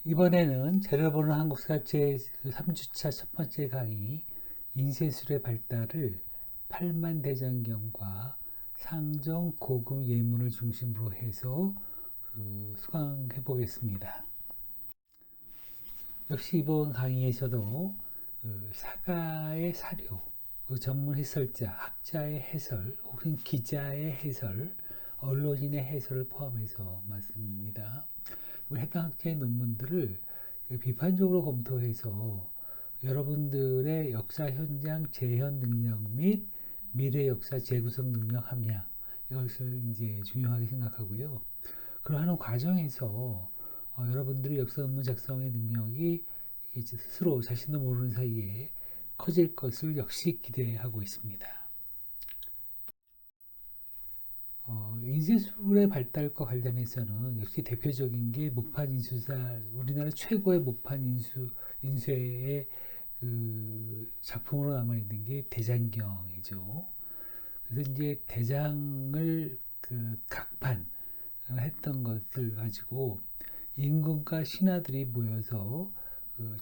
이번에는 재료 보는 한국사 제3주차 첫 번째 강의 인쇄술의 발달을 팔만대장경과 상정 고금 예문을 중심으로 해서 수강해 보겠습니다. 역시 이번 강의에서도 사가의 사료, 전문 해설자, 학자의 해설, 혹은 기자의 해설, 언론인의 해설을 포함해서 맞습니다. 해당 학자의 논문들을 비판적으로 검토해서 여러분들의 역사 현장 재현 능력 및 미래 역사 재구성 능력 함양, 이것을 이제 중요하게 생각하고요. 그러한 과정에서 여러분들의 역사 논문 작성의 능력이 스스로 자신도 모르는 사이에 커질 것을 역시 기대하고 있습니다. 인쇄술의 발달과 관련해서는 역시 대표적인 게 목판 인수사, 우리나라 최고의 목판 인쇄의 작품으로 남아있는 게 대장경이죠. 그래서 이제 대장을 각판 했던 것을 가지고 임금과 신하들이 모여서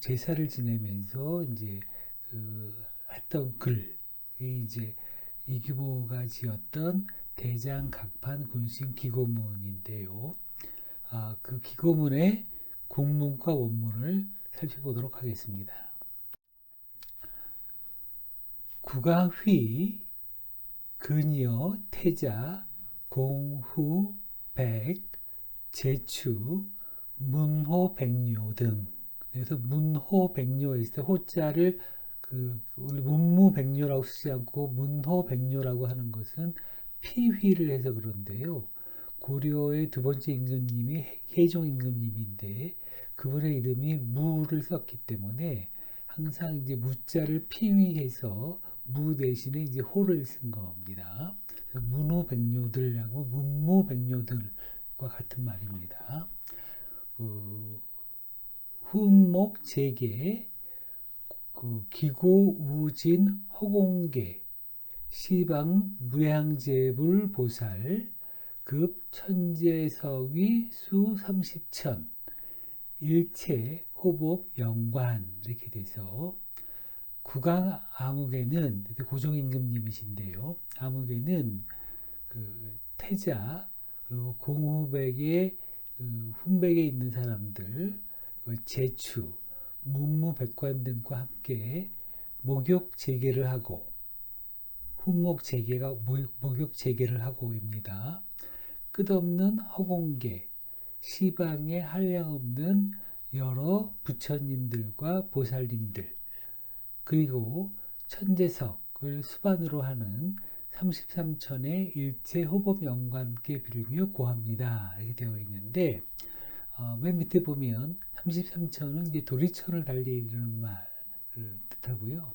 제사를 지내면서 이제 했던 글이 이제 이규보가 지었던 대장 각판 군신 기고문인데요. 그 기고문의 국문과 원문을 살펴보도록 하겠습니다. 구강휘, 근여, 태자, 공후, 백, 제추, 문호, 백료 등. 그래서 문호, 백료 있을 때 호자를 문무백료라고 쓰지 않고 문호, 백료라고 하는 것은 피휘를 해서 그런데요. 고려의 두 번째 임금님이 혜종 임금님인데 그분의 이름이 무를 썼기 때문에 항상 이제 무자를 피휘해서 무 대신에 이제 호를 쓴 겁니다. 문호백료들하고 문무백료들과 같은 말입니다. 훈목 재계, 기고 우진 허공계, 시방 무량재불 보살, 급 천재서위 수 30천, 일체 호법 영관, 이렇게 돼서 구강 아무개는 고종임금님이신데요. 아무개는 태자, 그리고 공후백의 훈백에 있는 사람들, 제추, 문무백관 등과 함께 목욕 재개를 하고 훈목 재개가 목욕 재개를 하고입니다. 끝없는 허공계, 시방에 한량없는 여러 부처님들과 보살님들, 그리고 천재석을 수반으로 하는 33천의 일체 호법 영관께 빌며 고합니다. 이렇게 되어 있는데 맨 밑에 보면 33천은 이제 도리천을 달리는 말을 뜻하고요.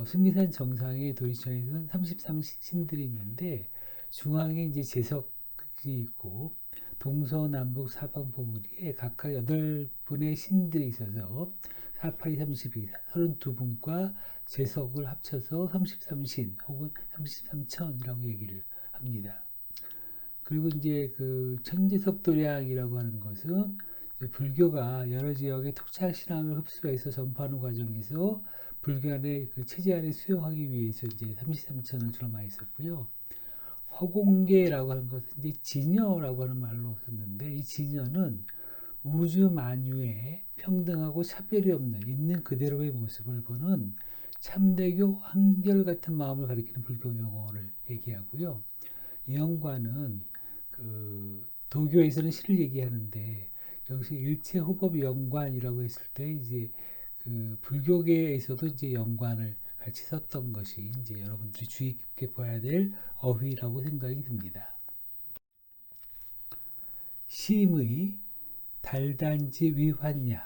순리산 정상의 도리천에는 33신들이 있는데 중앙에 이제 제석이 있고 동서남북 사방보물에 각각 8분의 신들이 있어서 48이 32, 32분과 제석을 합쳐서 33신 혹은 33천이라고 얘기를 합니다. 그리고 이제 천재석 도량이라고 하는 것은 불교가 여러 지역의 토착 신앙을 흡수해서 전파하는 과정에서 불교 안에 체제 안에 수용하기 위해서 이제 33천을 주로 많이 썼고요. 허공계라고 하는 것은 이제 진여라고 하는 말로 썼는데 이 진여는 우주 만유에 평등하고 차별이 없는 있는 그대로의 모습을 보는 참대교 한결같은 마음을 가리키는 불교 용어를 얘기하고요. 영관은 도교에서는 실을 얘기하는데 여기서 일체호법 영관이라고 했을 때 이제 불교계에서도 이제 영관을 같이 썼던 것이 이제 여러분들이 주의 깊게 봐야 될 어휘라고 생각이 듭니다. 심의 달단지 위환야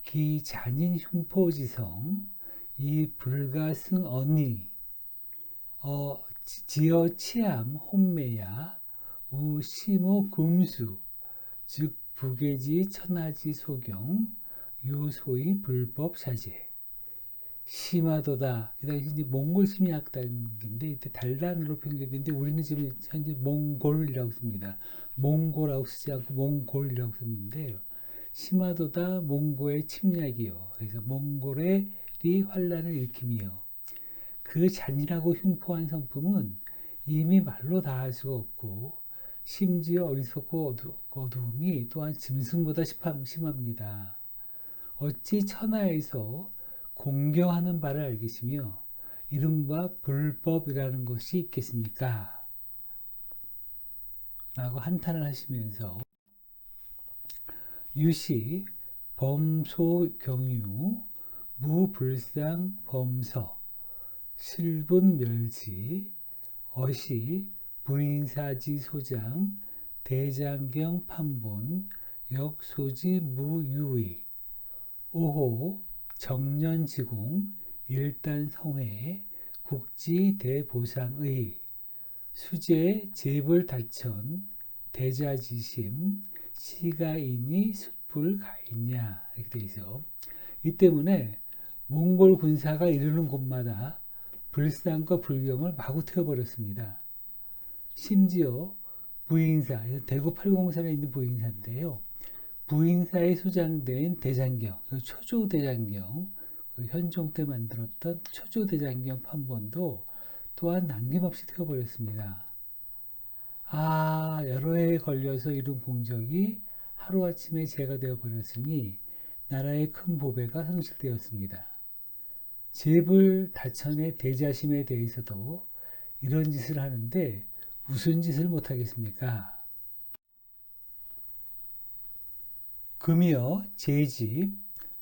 기 잔인 흉포지성 이 불가승 언니 지어 치암 혼매야 우 시모 금수 즉 부계지 천하지 소경 유소의 불법 사제 심하도다. 이 당시 이제 몽골 심리학단인데 이때 달단으로 표현되는데 우리는 지금 현재 몽골이라고 씁니다. 몽골이라고 쓰지 않고 몽골이라고 쓰는데 심하도다 몽고의 침략이요. 그래서 몽골의 환란을 일으킴이요. 그 잔인하고 흉포한 성품은 이미 말로 다 할 수가 없고 심지어 어리석고 어두움이 또한 짐승보다 심합니다. 어찌 천하에서 공경하는 바를 알겠으며 이른바 불법이라는 것이 있겠습니까? 라고 한탄을 하시면서 유시 범소경유 무불상 범서 실분멸지 어시 부인사지 소장 대장경 판본 역소지 무유의 오호 정년지공 일단성회 국지대보상의 수재 재불다천 대자지심 시가인이 숯불가있냐 이렇게 되어 있어. 이 때문에 몽골 군사가 이르는 곳마다 불상과 불경을 마구 태워버렸습니다. 심지어 부인사, 대구 803에 있는 부인사인데요. 부인사에 소장된 대장경, 초조대장경, 현종 때 만들었던 초조대장경 판본도 또한 남김없이 태워버렸습니다. 여러 해에 걸려서 이룬 공적이 하루아침에 재가 되어버렸으니 나라의 큰 보배가 상실되었습니다. 재불 다천의 대자심에 대해서도 이런 짓을 하는데 무슨 짓을 못하겠습니까? 금이여 제집,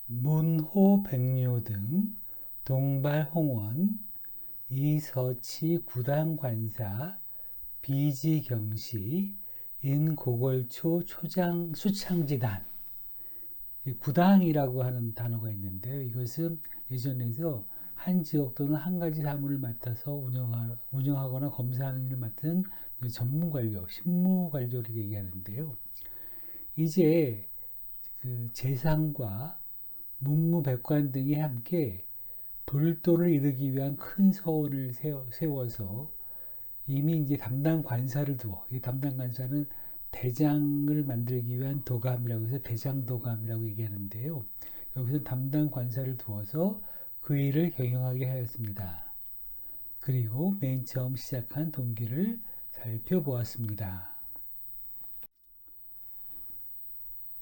문호백료 등 동발홍원, 이서치 구당관사, 비지경시, 인고골초 수창지단. 구당이라고 하는 단어가 있는데요. 이것은 예전에서 한 지역 또는 한 가지 사무를 맡아서 운영하거나 검사하는 일을 맡은 전문 관료, 실무 관료를 얘기하는데요. 이제 그 재상과 문무백관 등이 함께 불도를 이루기 위한 큰 서원을 세워서 이미 이제 담당 관사를 두어, 이 담당 관사는 대장을 만들기 위한 도감이라고 해서 대장도감이라고 얘기하는데요. 여기서 담당 관사를 두어서 그 일을 경영하게 하였습니다. 그리고 맨 처음 시작한 동기를 살펴보았습니다.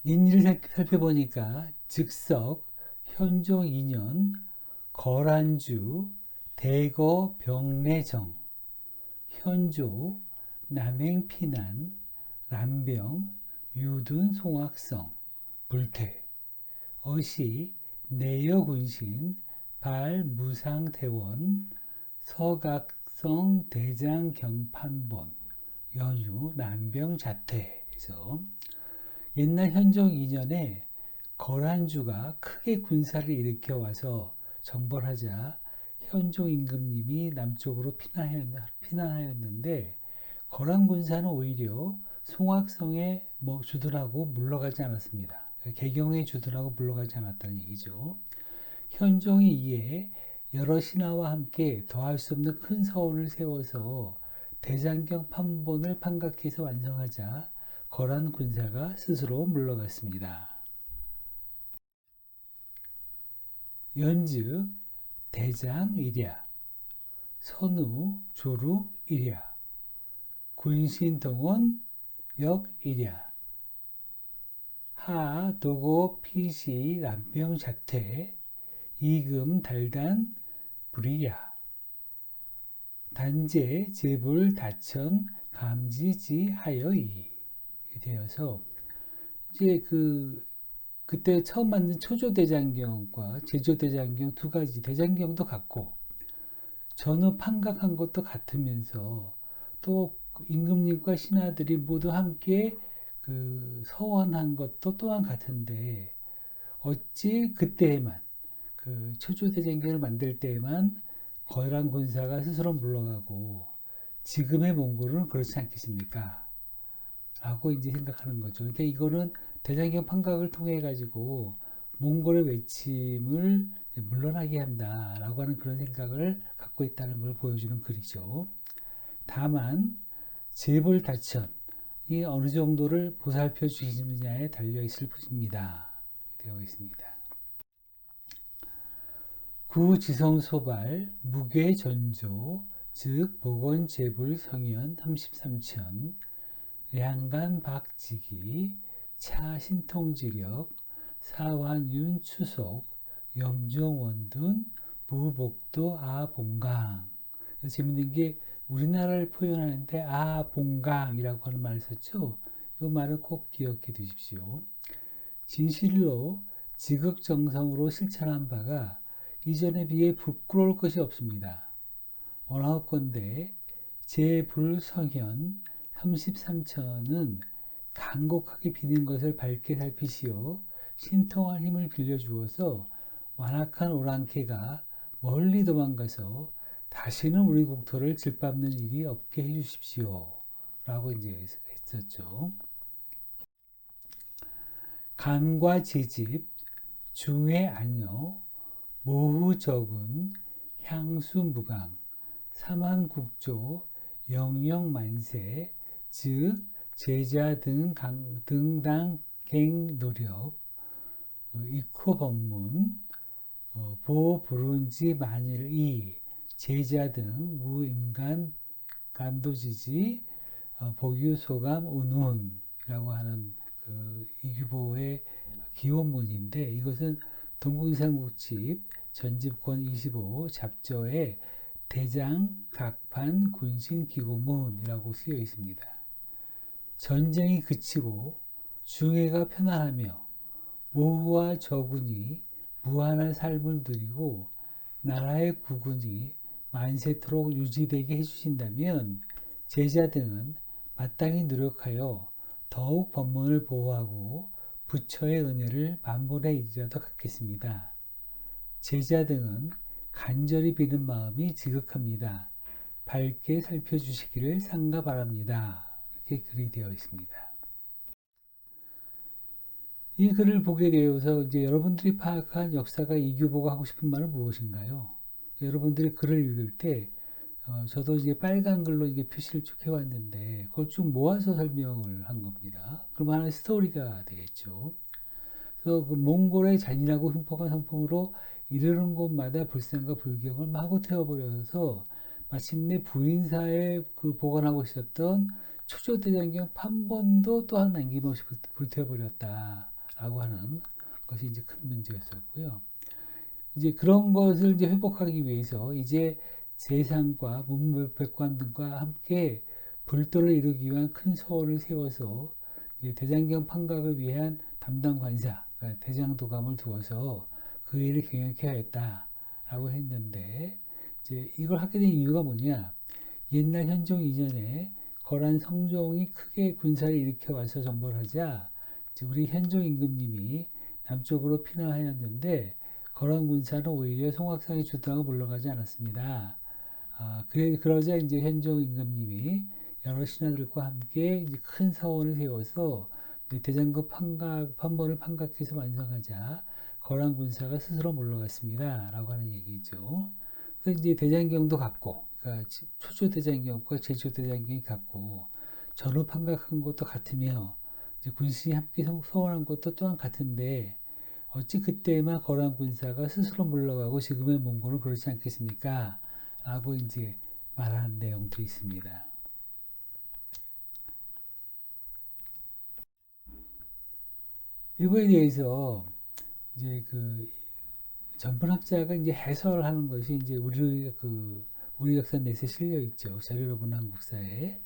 인일을 살펴보니까 즉석 현종 2년 거란주 대거 병내정 현조 남행피난 람병 유둔 송악성 불태 어시 내여군신 발무상대원 서각성 대장경판본 연유 남병자태에서 옛날 현종 2년에 거란주가 크게 군사를 일으켜 와서 정벌하자 현종 임금님이 남쪽으로 피난하였는데 거란 군사는 오히려 송악성에 주둔하고 물러가지 않았습니다. 개경에 주둔하고 물러가지 않았다는 얘기죠. 현종이 이에 여러 신하와 함께 더할 수 없는 큰 서원을 세워서 대장경 판본을 판각해서 완성하자 거란 군사가 스스로 물러갔습니다. 연즉 대장이랴 선우 조루이랴 군신동원 역이랴 하 도고 피시 남병자태 이금 달단 불이랴 단제 제불 다천 감지지 하여이 되어서 이제 그때 처음 만든 초조대장경과 제조대장경 두 가지 대장경도 같고 전후 판각한 것도 같으면서 또 임금님과 신하들이 모두 함께 그 서원한 것도 또한 같은데 어찌 그때에만 그 초조대장경을 만들 때에만 거란 군사가 스스로 물러가고 지금의 몽골은 그렇지 않겠습니까? 라고 이제 생각하는 거죠. 그러니까 이거는 대장경 판각을 통해 가지고 몽골의 외침을 물러나게 한다라고 하는 그런 생각을 갖고 있다는 걸 보여주는 글이죠. 다만 재불다천 어느 정도를 보살펴 주시느냐에 달려 있을 것입니다. 되어 있습니다. 구지성소발 무괴전조 즉 복원재불 성현 33천 량간 박지기 차신통지력 사환윤 추속 염종원둔 무복도 아봉강. 재밌는 게 우리나라를 표현하는데 아봉강이라고 하는 말을 썼죠. 이 말은 꼭 기억해 두십시오. 진실로 지극정성으로 실천한 바가 이전에 비해 부끄러울 것이 없습니다. 원하건대 제불성현 33천은 간곡하게 비는 것을 밝게 살피시어 신통한 힘을 빌려주어서 완악한 오랑캐가 멀리 도망가서 다시는 우리 국토를 짓밟는 일이 없게 해주십시오. 라고 이제 했었죠. 간과 지집, 중회 안여, 모후적은, 향수무강, 사만국조, 영영만세, 즉 제자 등당 갱노력, 이코법문, 보부룬지 만일이 제자 등 무임간 간도지지 복유소감 운운이라고 하는 이규보의 기원문인데 이것은 동국이상국집 전집권 25 잡저의 대장 각판 군신 기고문이라고 쓰여 있습니다. 전쟁이 그치고 중해가 편안하며 모후와 저군이 무한한 삶을 누리고 나라의 국군이 만세토록 유지되게 해주신다면 제자 등은 마땅히 노력하여 더욱 법문을 보호하고 부처의 은혜를 만번에 이르라도 갚겠습니다. 제자 등은 간절히 비는 마음이 지극합니다. 밝게 살펴주시기를 상가 바랍니다. 이렇게 글이 되어 있습니다. 이 글을 보게 되어서 이제 여러분들이 파악한 역사가 이규보가 하고 싶은 말은 무엇인가요? 여러분들이 글을 읽을 때 저도 이제 빨간 글로 이게 표시를 쭉 해왔는데 그걸 쭉 모아서 설명을 한 겁니다. 그럼 하나의 스토리가 되겠죠. 그래서 그 몽골의 잔인하고 흉폭한 성품으로 이르는 곳마다 불상과 불경을 마구 태워버려서 마침내 부인사에 그 보관하고 있었던 초조대장경 판본도 또한 남김없이 불태워버렸다라고 하는 것이 이제 큰 문제였었고요. 이제 그런 것을 이제 회복하기 위해서 이제 세상과 문무백관 등과 함께 불도를 이루기 위한 큰 서원을 세워서 이제 대장경 판각을 위한 담당 관사, 그러니까 대장도감을 두어서 그 일을 경영케 하였다라고 했는데 이제 이걸 하게 된 이유가 뭐냐? 옛날 현종 2년에 거란 성종이 크게 군사를 일으켜 와서 정벌을 하자 우리 현종 임금님이 남쪽으로 피난하였는데 거란 군사는 오히려 송악산의 주도하고 물러가지 않았습니다. 그러자 이제 현종 임금님이 여러 신하들과 함께 이제 큰 서원을 세워서 대장금 판본을 판각해서 완성하자 거란 군사가 스스로 물러갔습니다. 라고 하는 얘기죠. 그래서 이제 대장경도 같고, 그러니까 초조 대장경과 제조 대장경이 같고, 전후 판각한 것도 같으며, 이제 군신이 함께 서원한 것도 또한 같은데, 어찌 그때만 거란 군사가 스스로 물러가고 지금의 몽골은 그렇지 않겠습니까? 라고 이제 말한 내용도 있습니다. 이거에 대해서 이제 그 전문학자가 이제 해설하는 것이 이제 우리 역사 넷에 실려 있죠. 자료로 본 한국사에.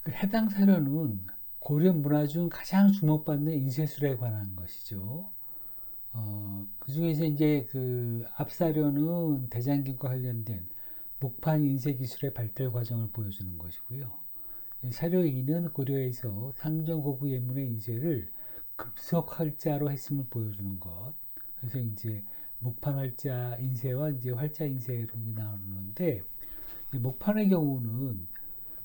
그 해당 사료는 고려 문화 중 가장 주목받는 인쇄술에 관한 것이죠. 그 중에서 이제 그 앞사료는 대장경과 관련된 목판 인쇄 기술의 발달 과정을 보여주는 것이고요. 사료 2는 고려에서 상정고구 예문의 인쇄를 급속 활자로 했음을 보여주는 것. 그래서 이제 목판 활자 인쇄와 이제 활자 인쇄로 나오는데 목판의 경우는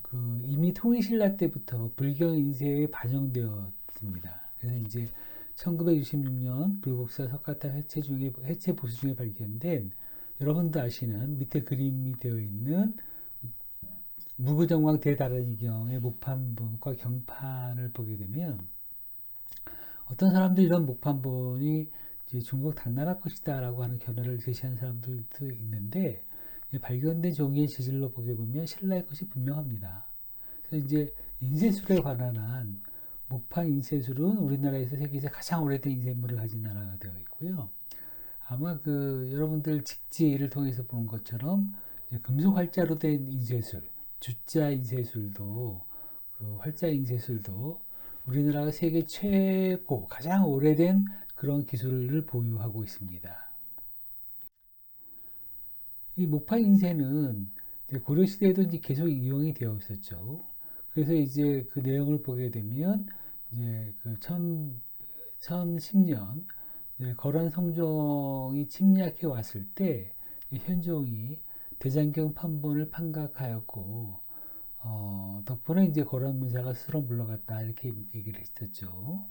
그 이미 통일신라 때부터 불경 인쇄에 반영되었습니다. 그래서 이제 1966년 불국사 석가탑 해체 보수 중에 발견된 여러분도 아시는 밑에 그림이 되어 있는 무구정광 대다라니경의 목판본과 경판을 보게 되면 어떤 사람들이 이런 목판본이 이제 중국 당나라 것이다라고 하는 견해를 제시하는 사람들도 있는데 발견된 종이의 재질로 보게 보면 신라의 것이 분명합니다. 그래서 이제 인쇄술에 관한 한 목판 인쇄술은 우리나라에서 세계에서 가장 오래된 인쇄물을 가진 나라가 되어 있고요. 아마 그 여러분들 직지를 통해서 보는 것처럼 금속 활자로 된 인쇄술, 주자 인쇄술도 그 활자 인쇄술도 우리나라가 세계 최고 가장 오래된 그런 기술을 보유하고 있습니다. 이 목판 인쇄는 고려 시대에도 이제 계속 이용이 되어 있었죠. 그래서 이제 그 내용을 보게 되면 이제 그 1010년 거란 성종이 침략해 왔을 때 현종이 대장경 판본을 판각하였고 덕분에 이제 거란 문사가 스스로 물러갔다 이렇게 얘기를 했었죠.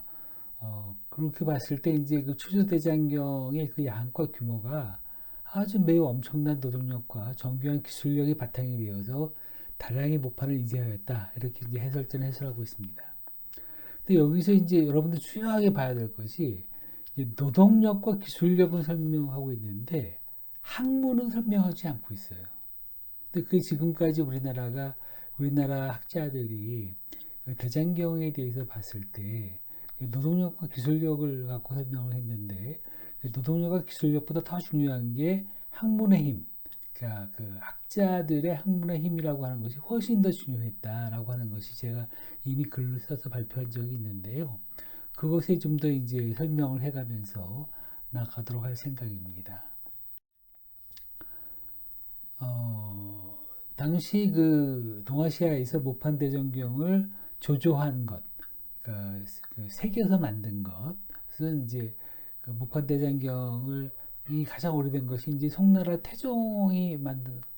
그렇게 봤을 때 이제 그 추조대장경의 그 양과 규모가 아주 매우 엄청난 노동력과 정교한 기술력이 바탕이 되어서 다량의 목판을 인쇄하였다 이렇게 이제 해설자는 해설하고 있습니다. 근데 여기서 이제 여러분들 중요하게 봐야 될 것이 노동력과 기술력은 설명하고 있는데 학문은 설명하지 않고 있어요. 근데 그게 지금까지 우리나라 학자들이 대장경에 대해서 봤을 때 노동력과 기술력을 갖고 설명을 했는데 노동력과 기술력보다 더 중요한 게 학문의 힘, 그러니까 그 학자들의 학문의 힘이라고 하는 것이 훨씬 더 중요했다라고 하는 것이 제가 이미 글을 써서 발표한 적이 있는데요. 그것에 좀 더 이제 설명을 해가면서 나가도록 할 생각입니다. 당시 그 동아시아에서 모판대전경을 조조한 것, 그러니까 그 새겨서 만든 것은 이제 그 모판대장경을 이 가장 오래된 것이 이제 송나라 태종이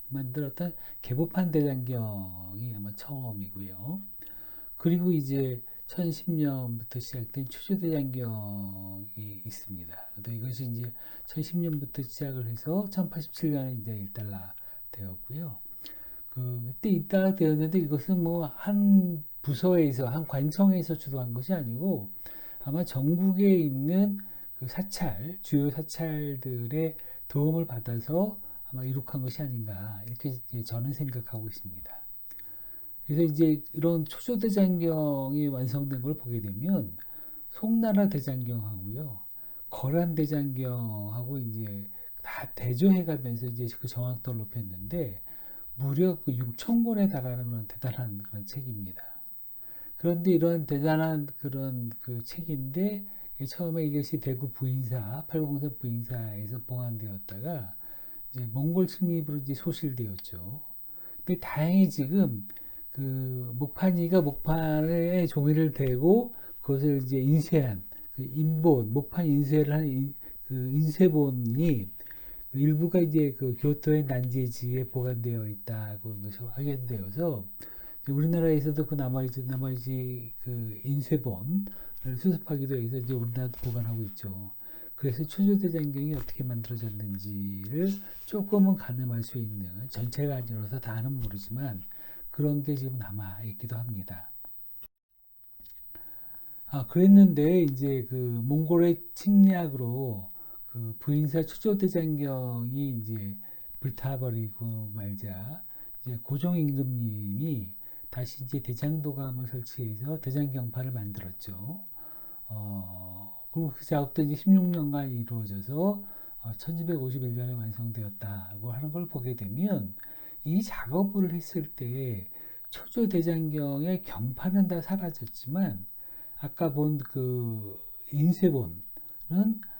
만들었던 개보판 대장경이 아마 처음이고요. 그리고 이제 1010년부터 시작된 추조대장경이 있습니다. 또 이것이 이제 1010년부터 시작을 해서 1087년에 이제 일단락 되었고요. 그때 일단락 되었는데 이것은 뭐 한 부서에서 한 관청에서 주도한 것이 아니고 아마 전국에 있는 그 주요 사찰들의 도움을 받아서 아마 이룩한 것이 아닌가 이렇게 저는 생각하고 있습니다. 그래서 이제 이런 초조대장경이 완성된 걸 보게 되면 송나라 대장경하고요, 거란 대장경하고 이제 다 대조해가면서 이제 그 정확도를 높였는데 무려 그 6천 권에 달하는 대단한 그런 책입니다. 그런데 이런 대단한 그런 그 책인데 처음에 이것이 대구 부인사, 팔공산 부인사에서 보관되었다가 이제 몽골 침입으로 이제 소실되었죠. 근데 다행히 지금 그 목판이가 목판에 종이를 대고 그것을 이제 인쇄한 그 인본, 목판 인쇄를 한 그 인쇄본이 일부가 이제 그 교토의 난제지에 보관되어 있다고 것이 확인되어서 우리나라에서도 그 나머지 그 인쇄본을 수습하기도 해서 이제 우리나라도 보관하고 있죠. 그래서 추조대장경이 어떻게 만들어졌는지를 조금은 가늠할 수 있는, 전체가 아니라서 다는 모르지만 그런 게 지금 남아 있기도 합니다. 그랬는데 이제 그 몽골의 침략으로 그 부인사 추조대장경이 이제 불타버리고 말자 이제 고종 임금님이 다시 이제 대장도감을 설치해서 대장경판을 만들었죠. 그리고 그 작업도 이제 16년간 이루어져서 1251년에 완성되었다고 하는 걸 보게 되면 이 작업을 했을 때 초조대장경의 경판은 다 사라졌지만 아까 본 그 인쇄본은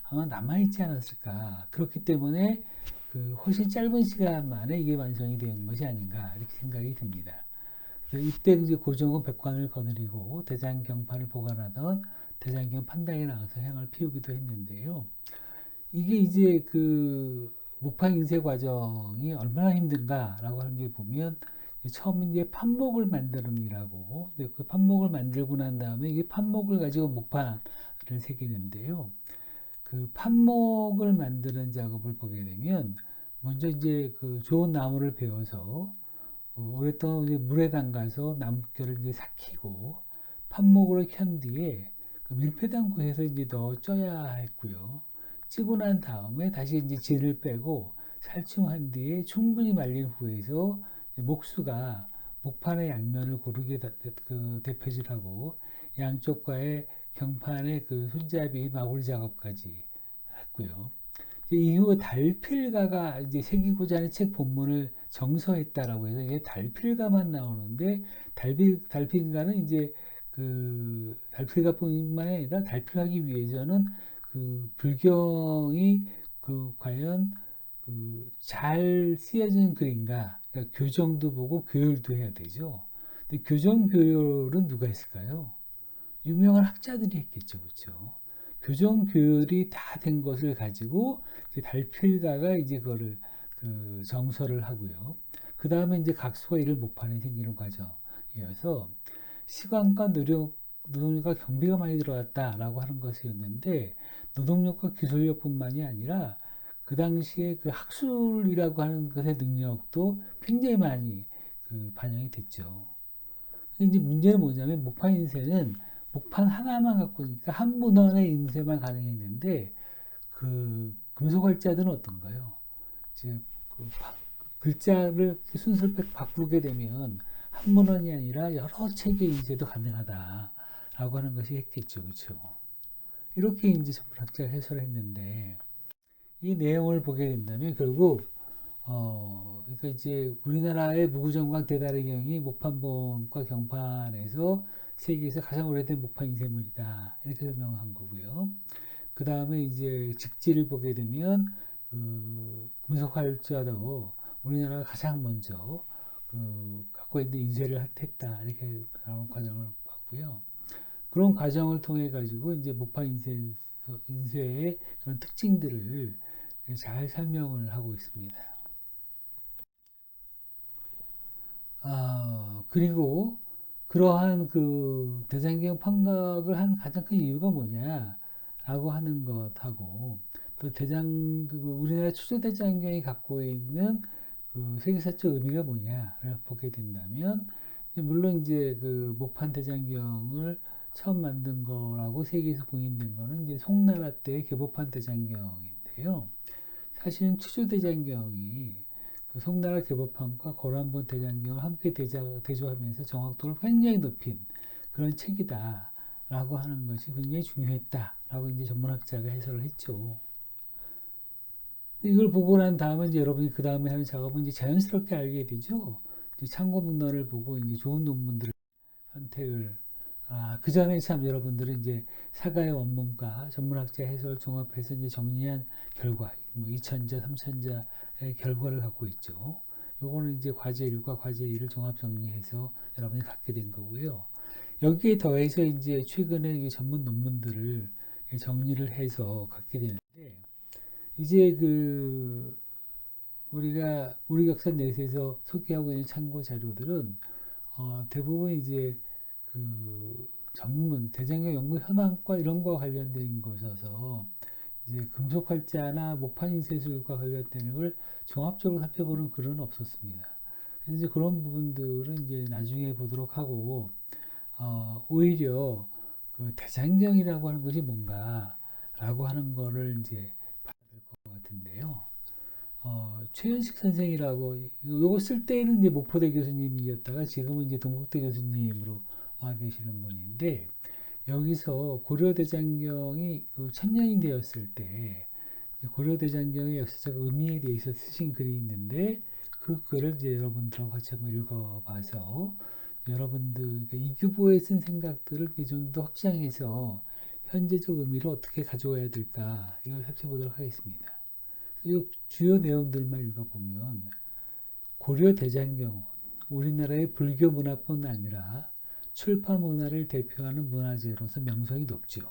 아마 남아있지 않았을까. 그렇기 때문에 그 훨씬 짧은 시간 만에 이게 완성이 된 것이 아닌가 이렇게 생각이 듭니다. 이때 이제 고종은 백관을 거느리고 대장경판을 보관하던 대장경 판당에 나가서 향을 피우기도 했는데요. 이게 이제 그 목판 인쇄 과정이 얼마나 힘든가라고 하는 게 보면 처음 이제 판목을 만드는 일하고 그 판목을 만들고 난 다음에 이게 판목을 가지고 목판을 새기는데요. 그 판목을 만드는 작업을 보게 되면 먼저 이제 그 좋은 나무를 베어서 오랫동안 이제 물에 담가서 나뭇결을 이제 삭히고 팥목으로 켠 뒤에 그 밀폐당구에서 이제 넣어 쪄야 했고요. 찌고 난 다음에 다시 이제 진을 빼고 살충한 뒤에 충분히 말린 후에서 목수가 목판의 양면을 고르게 대표질하고 양쪽과의 경판의 그 손잡이 마구리 작업까지 했고요. 이후 달필가가 이제 새기고자 하는 책 본문을 정서했다라고 해서 이게 달필가만 나오는데 달필가는 이제 그 달필가뿐만 아니라 달필하기 위해서는 그 불경이 그 과연 그 잘 쓰여진 글인가, 그러니까 교정도 보고 교율도 해야 되죠. 근데 교정 교율은 누가 했을까요? 유명한 학자들이 했겠죠, 그렇죠? 교정 교율이 다 된 것을 가지고 이제 달필가가 이제 그거를 그 정서를 하고요. 그 다음에 이제 각수가 이를 목판에 생기는 과정이어서 시간과 노동력과 경비가 많이 들어갔다라고 하는 것이었는데 노동력과 기술력뿐만이 아니라 그 당시에 그 학술이라고 하는 것의 능력도 굉장히 많이 그 반영이 됐죠. 이제 문제는 뭐냐면 목판 인쇄는 목판 하나만 갖고 있으니까 한 문헌의 인쇄만 가능했는데 그 금속활자들은 어떤가요? 이제 그 글자를 순서를 바꾸게 되면 한 문헌이 아니라 여러 책의 인쇄도 가능하다라고 하는 것이 했겠죠, 그렇죠? 이렇게 이제 전문학자가 해설을 했는데 이 내용을 보게 된다면 결국 그러니까 이제 우리나라의 무구정광 대다리경이 목판본과 경판에서 세계에서 가장 오래된 목판 인쇄물이다 이렇게 설명한 거고요. 그 다음에 이제 직지를 보게 되면 금속활자도 우리나라가 가장 먼저 갖고 있는 인쇄를 했다 이렇게 나오는 과정을 봤고요. 그런 과정을 통해 가지고 이제 목판 인쇄의 그런 특징들을 잘 설명을 하고 있습니다. 그리고 그러한 그 대장경 판각을 한 가장 큰 이유가 뭐냐라고 하는 것하고 또 우리나라 추조대장경이 갖고 있는 그 세계사적 의미가 뭐냐를 보게 된다면 물론 이제 그 목판 대장경을 처음 만든 거라고 세계에서 공인된 거는 이제 송나라 때 개보판 대장경인데요. 사실은 추조대장경이 그 송나라 개보판과 거란본 대장경을 함께 대조하면서 정확도를 굉장히 높인 그런 책이다라고 하는 것이 굉장히 중요했다라고 이제 전문학자가 해설을 했죠. 이걸 보고 난 다음에 이제 여러분이 그 다음에 하는 작업은 이제 자연스럽게 알게 되죠. 이제 참고 문헌을 보고 이제 좋은 논문들을 선택을 그 전에 참 여러분들은 이제 사가의 원문과 전문학자 해설 종합해서 이제 정리한 결과, 뭐 2천자, 3천자의 결과를 갖고 있죠. 요거는 이제 과제 1과 과제 2를 종합 정리해서 여러분이 갖게 된 거고요. 여기에 더해서 이제 최근에 전문 논문들을 정리를 해서 갖게 되는데, 이제 그 우리가 우리 역사 넷에서 소개하고 있는 참고 자료들은 대부분 이제 그 전문 대장경 연구 현황과 이런 거와 관련된 것이어서 이제 금속활자나 목판 인쇄술과 관련되는 걸 종합적으로 살펴보는 글은 없었습니다. 그래서 이제 그런 부분들은 이제 나중에 보도록 하고 오히려 그 대장경이라고 하는 것이 뭔가라고 하는 거를 이제 봐야 될 것 같은데요. 최현식 선생이라고 요거 쓸 때는 이제 목포대 교수님이었다가 지금은 이제 동국대 교수님으로 와 계시는 분인데 여기서 고려대장경이 그 1000년이 되었을 때 고려대장경의 역사적 의미에 대해서 쓰신 글이 있는데 그 글을 이제 여러분들하고 같이 한번 읽어봐서 여러분들 그러니까 이규보에 쓴 생각들을 좀 더 확장해서 현재적 의미를 어떻게 가져와야 될까 이걸 살펴보도록 하겠습니다. 이 주요 내용들만 읽어보면 고려대장경은 우리나라의 불교 문화뿐 아니라 출파 문화를 대표하는 문화재로서 명성이 높죠.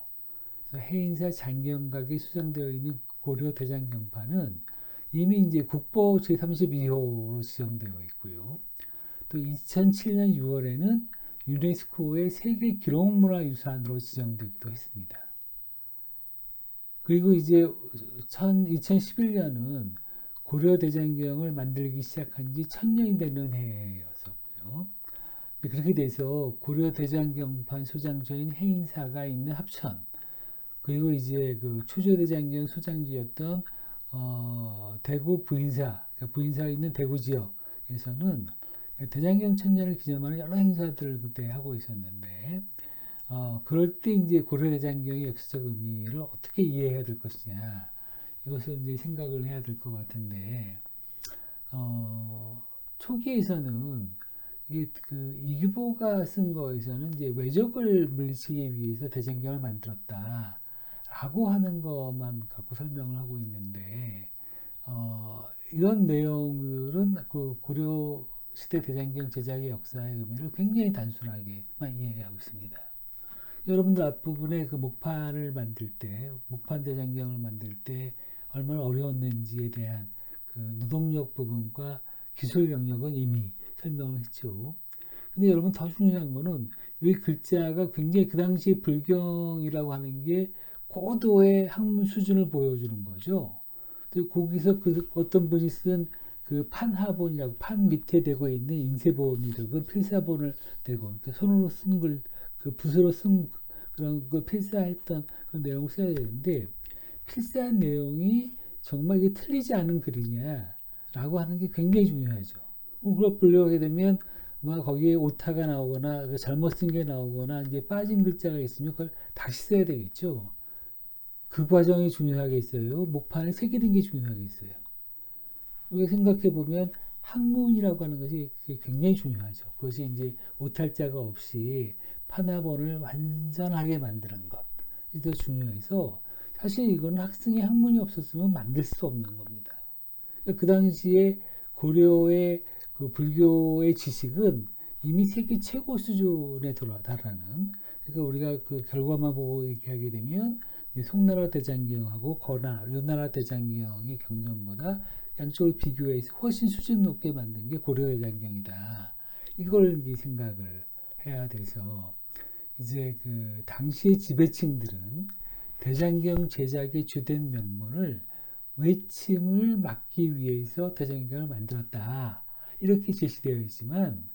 해인사 장경각에 수정되어 있는 고려대장경판은 이미 이제 국보 제32호로 지정되어 있고요. 또 2007년 6월에는 유네스코의 세계 기록문화유산으로 지정되기도 했습니다. 그리고 이제 2011년은 고려대장경을 만들기 시작한 지 1000년이 되는 해여서 그렇게 돼서 고려 대장경판 소장처인 해인사가 있는 합천, 그리고 이제 그 초조대장경 소장지였던 대구 부인사, 그러니까 부인사가 있는 대구 지역에서는 대장경 천년을 기념하는 여러 행사들을 그때 하고 있었는데, 그럴 때 이제 고려대장경의 역사적 의미를 어떻게 이해해야 될 것이냐, 이것을 이제 생각을 해야 될 것 같은데, 초기에서는 이게 그 이규보가 쓴 거에서는 이제 왜적을 물리치기 위해서 대장경을 만들었다라고 하는 것만 갖고 설명을 하고 있는데, 이런 내용들은 그 고려 시대 대장경 제작의 역사의 의미를 굉장히 단순하게만 이해하고 있습니다. 여러분들 앞부분에 그 목판을 만들 때, 목판 대장경을 만들 때 얼마나 어려웠는지에 대한 그 노동력 부분과 기술 영역은 이미 설명을 했죠. 근데 여러분 더 중요한 거는 이 글자가 굉장히 그 당시 불경이라고 하는 게 고도의 학문 수준을 보여주는 거죠. 거기서 그 어떤 분이 쓴 그 판하본이라고 판 밑에 대고 있는 인쇄본이라고 필사본을 대고 손으로 쓴 글, 그 붓으로 쓴 그런 그 필사했던 그런 내용을 써야 되는데 필사한 내용이 정말 이게 틀리지 않은 글이냐라고 하는 게 굉장히 중요하죠. 그걸 보려게 되면 뭐 거기에 오타가 나오거나 잘못 쓴 게 나오거나 이제 빠진 글자가 있으면 그걸 다시 써야 되겠죠. 그 과정이 중요하게 있어요. 목판을 새기는 게 중요하게 있어요. 우리가 생각해 보면 학문이라고 하는 것이 굉장히 중요하죠. 그것이 이제 오탈자가 없이 판화본을 완전하게 만드는 것이 더 중요해서 사실 이건 학생의 학문이 없었으면 만들 수 없는 겁니다. 그 당시에 고려의 그 불교의 지식은 이미 세계 최고 수준에 달하는, 그러니까 우리가 그 결과만 보고 얘기하게 되면 송나라 대장경하고 요나라 대장경의 경전보다 양쪽을 비교해서 훨씬 수준 높게 만든 게 고려 대장경이다. 이걸 이제 생각을 해야 돼서 이제 그 당시의 지배층들은 대장경 제작의 주된 명분을 외침을 막기 위해서 대장경을 만들었다. 이렇게 제시되어 있지만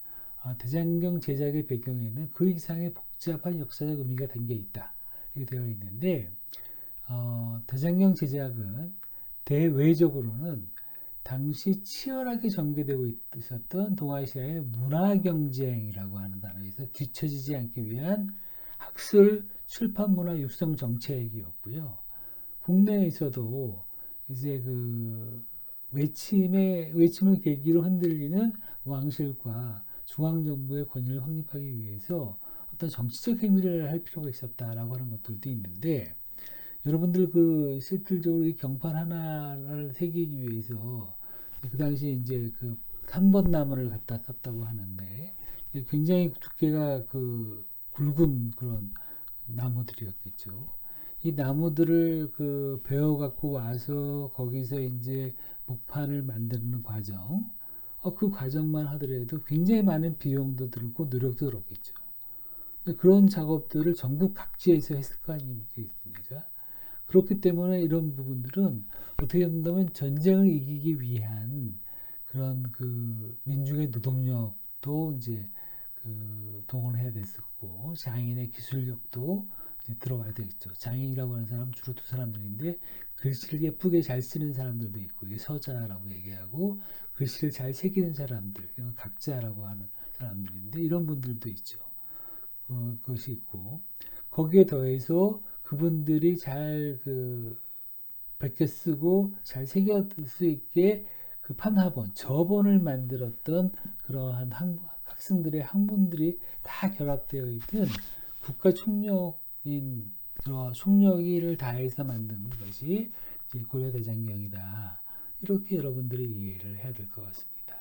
대장경 제작의 배경에는 그 이상의 복잡한 역사적 의미가 담겨 있다. 이렇게 되어 있는데 대장경 제작은 대외적으로는 당시 치열하게 전개되고 있었던 동아시아의 문화 경쟁이라고 하는 단어에서 뒤처지지 않기 위한 학술, 출판 문화 육성 정책이었고요. 국내에서도 이제 그 외침을 계기로 흔들리는 왕실과 중앙정부의 권위를 확립하기 위해서 어떤 정치적 행위를 할 필요가 있었다라고 하는 것들도 있는데, 여러분들 그 실질적으로 이 경판 하나를 새기기 위해서 그 당시 이제 그 한번나무를 갖다 썼다고 하는데 굉장히 두께가 그 굵은 그런 나무들이었겠죠. 이 나무들을 그 베어 갖고 와서 거기서 이제 목판을 만드는 과정, 그 과정만 하더라도 굉장히 많은 비용도 들고 노력도 들었겠죠. 그런 작업들을 전국 각지에서 했을 거 아니겠습니까? 그렇기 때문에 이런 부분들은 어떻게 본다면 전쟁을 이기기 위한 그런 그 민중의 노동력도 이제 그 동원해야 됐었고, 장인의 기술력도 이제 들어가야 되겠죠. 장인이라고 하는 사람은 주로 두 사람들인데, 글씨를 예쁘게 잘 쓰는 사람들도 있고, 이게 서자라고 얘기하고, 글씨를 잘 새기는 사람들, 이건 각자라고 하는 사람들인데, 이런 분들도 있죠. 그것이 있고, 거기에 더해서 그분들이 잘 그 베껴 쓰고 잘 새길 수 있게 그 판화본, 저본을 만들었던 그러한 학생들의 학문들이 다 결합되어 있는 국가 총력인 총력을 다해서 만든 것이 이제 고려 대장경이다. 이렇게 여러분들이 이해를 해야 될 것 같습니다.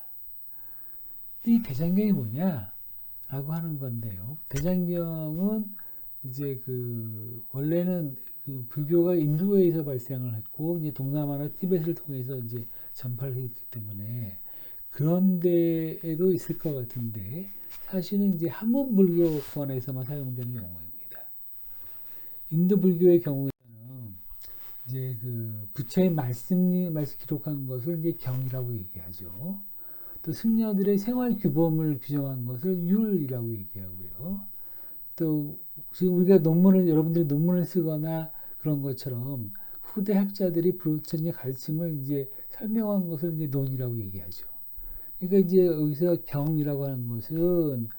이 대장경이 뭐냐라고 하는 건데요. 대장경은 이제 그 원래는 그 불교가 인도에서 발생을 했고 이제 동남아나 티벳을 통해서 이제 전파를 했기 때문에 그런 데에도 있을 것 같은데 사실은 이제 한문 불교권에서만 사용되는 용어입니다. 인도 불교의 경우에는 이제 그 부처의 말씀 기록한 것을 이제 경이라고 얘기하죠. 또 승려들의 생활 규범을 규정한 것을 율이라고 얘기하고요. 또 지금 우리가 여러분들이 논문을 쓰거나 그런 것처럼 후대 학자들이 부처님의 가르침을 이제 설명한 것을 이제 논이라고 얘기하죠. 그러니까 이제 여기서 경이라고 하는 것은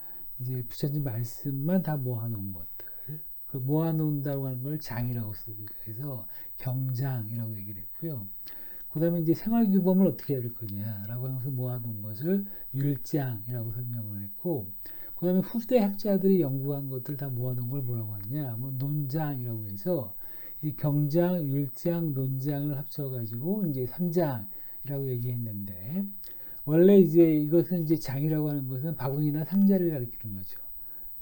이제 부처님 말씀만 다 모아놓은 것들, 그 모아놓는다고 하는 걸 장이라고 해서 경장이라고 얘기를 했고요. 그 다음에 이제 생활규범을 어떻게 해야 될 거냐라고 하면서 모아놓은 것을 율장이라고 설명을 했고, 그 다음에 후대 학자들이 연구한 것들 다 모아놓은 걸 뭐라고 하냐, 뭐 논장이라고 해서 이 경장, 율장, 논장을 합쳐가지고 이제 3장이라고 얘기했는데, 원래 이제 이것은 이제 장이라고 하는 것은 바구니나 상자를 가리키는 거죠.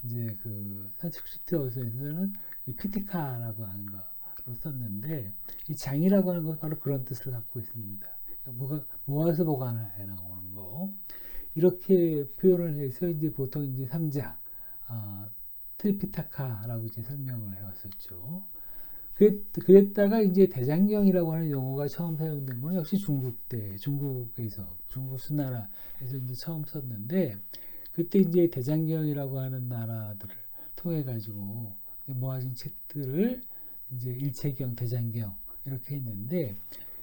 이제 그 산스크리트어에서는 피티카라고 하는 거로 썼는데, 이 장이라고 하는 것은 바로 그런 뜻을 갖고 있습니다. 모아서 보관해 나오는 거. 이렇게 표현을 해서 이제 보통 이제 3장, 트리피타카라고 이제 설명을 해왔었죠. 그랬다가 이제 대장경이라고 하는 용어가 처음 사용된 건 역시 중국에서, 중국 수나라에서 이제 처음 썼는데, 그때 이제 대장경이라고 하는 나라들을 통해 가지고 모아진 책들을 이제 일체경, 대장경 이렇게 했는데,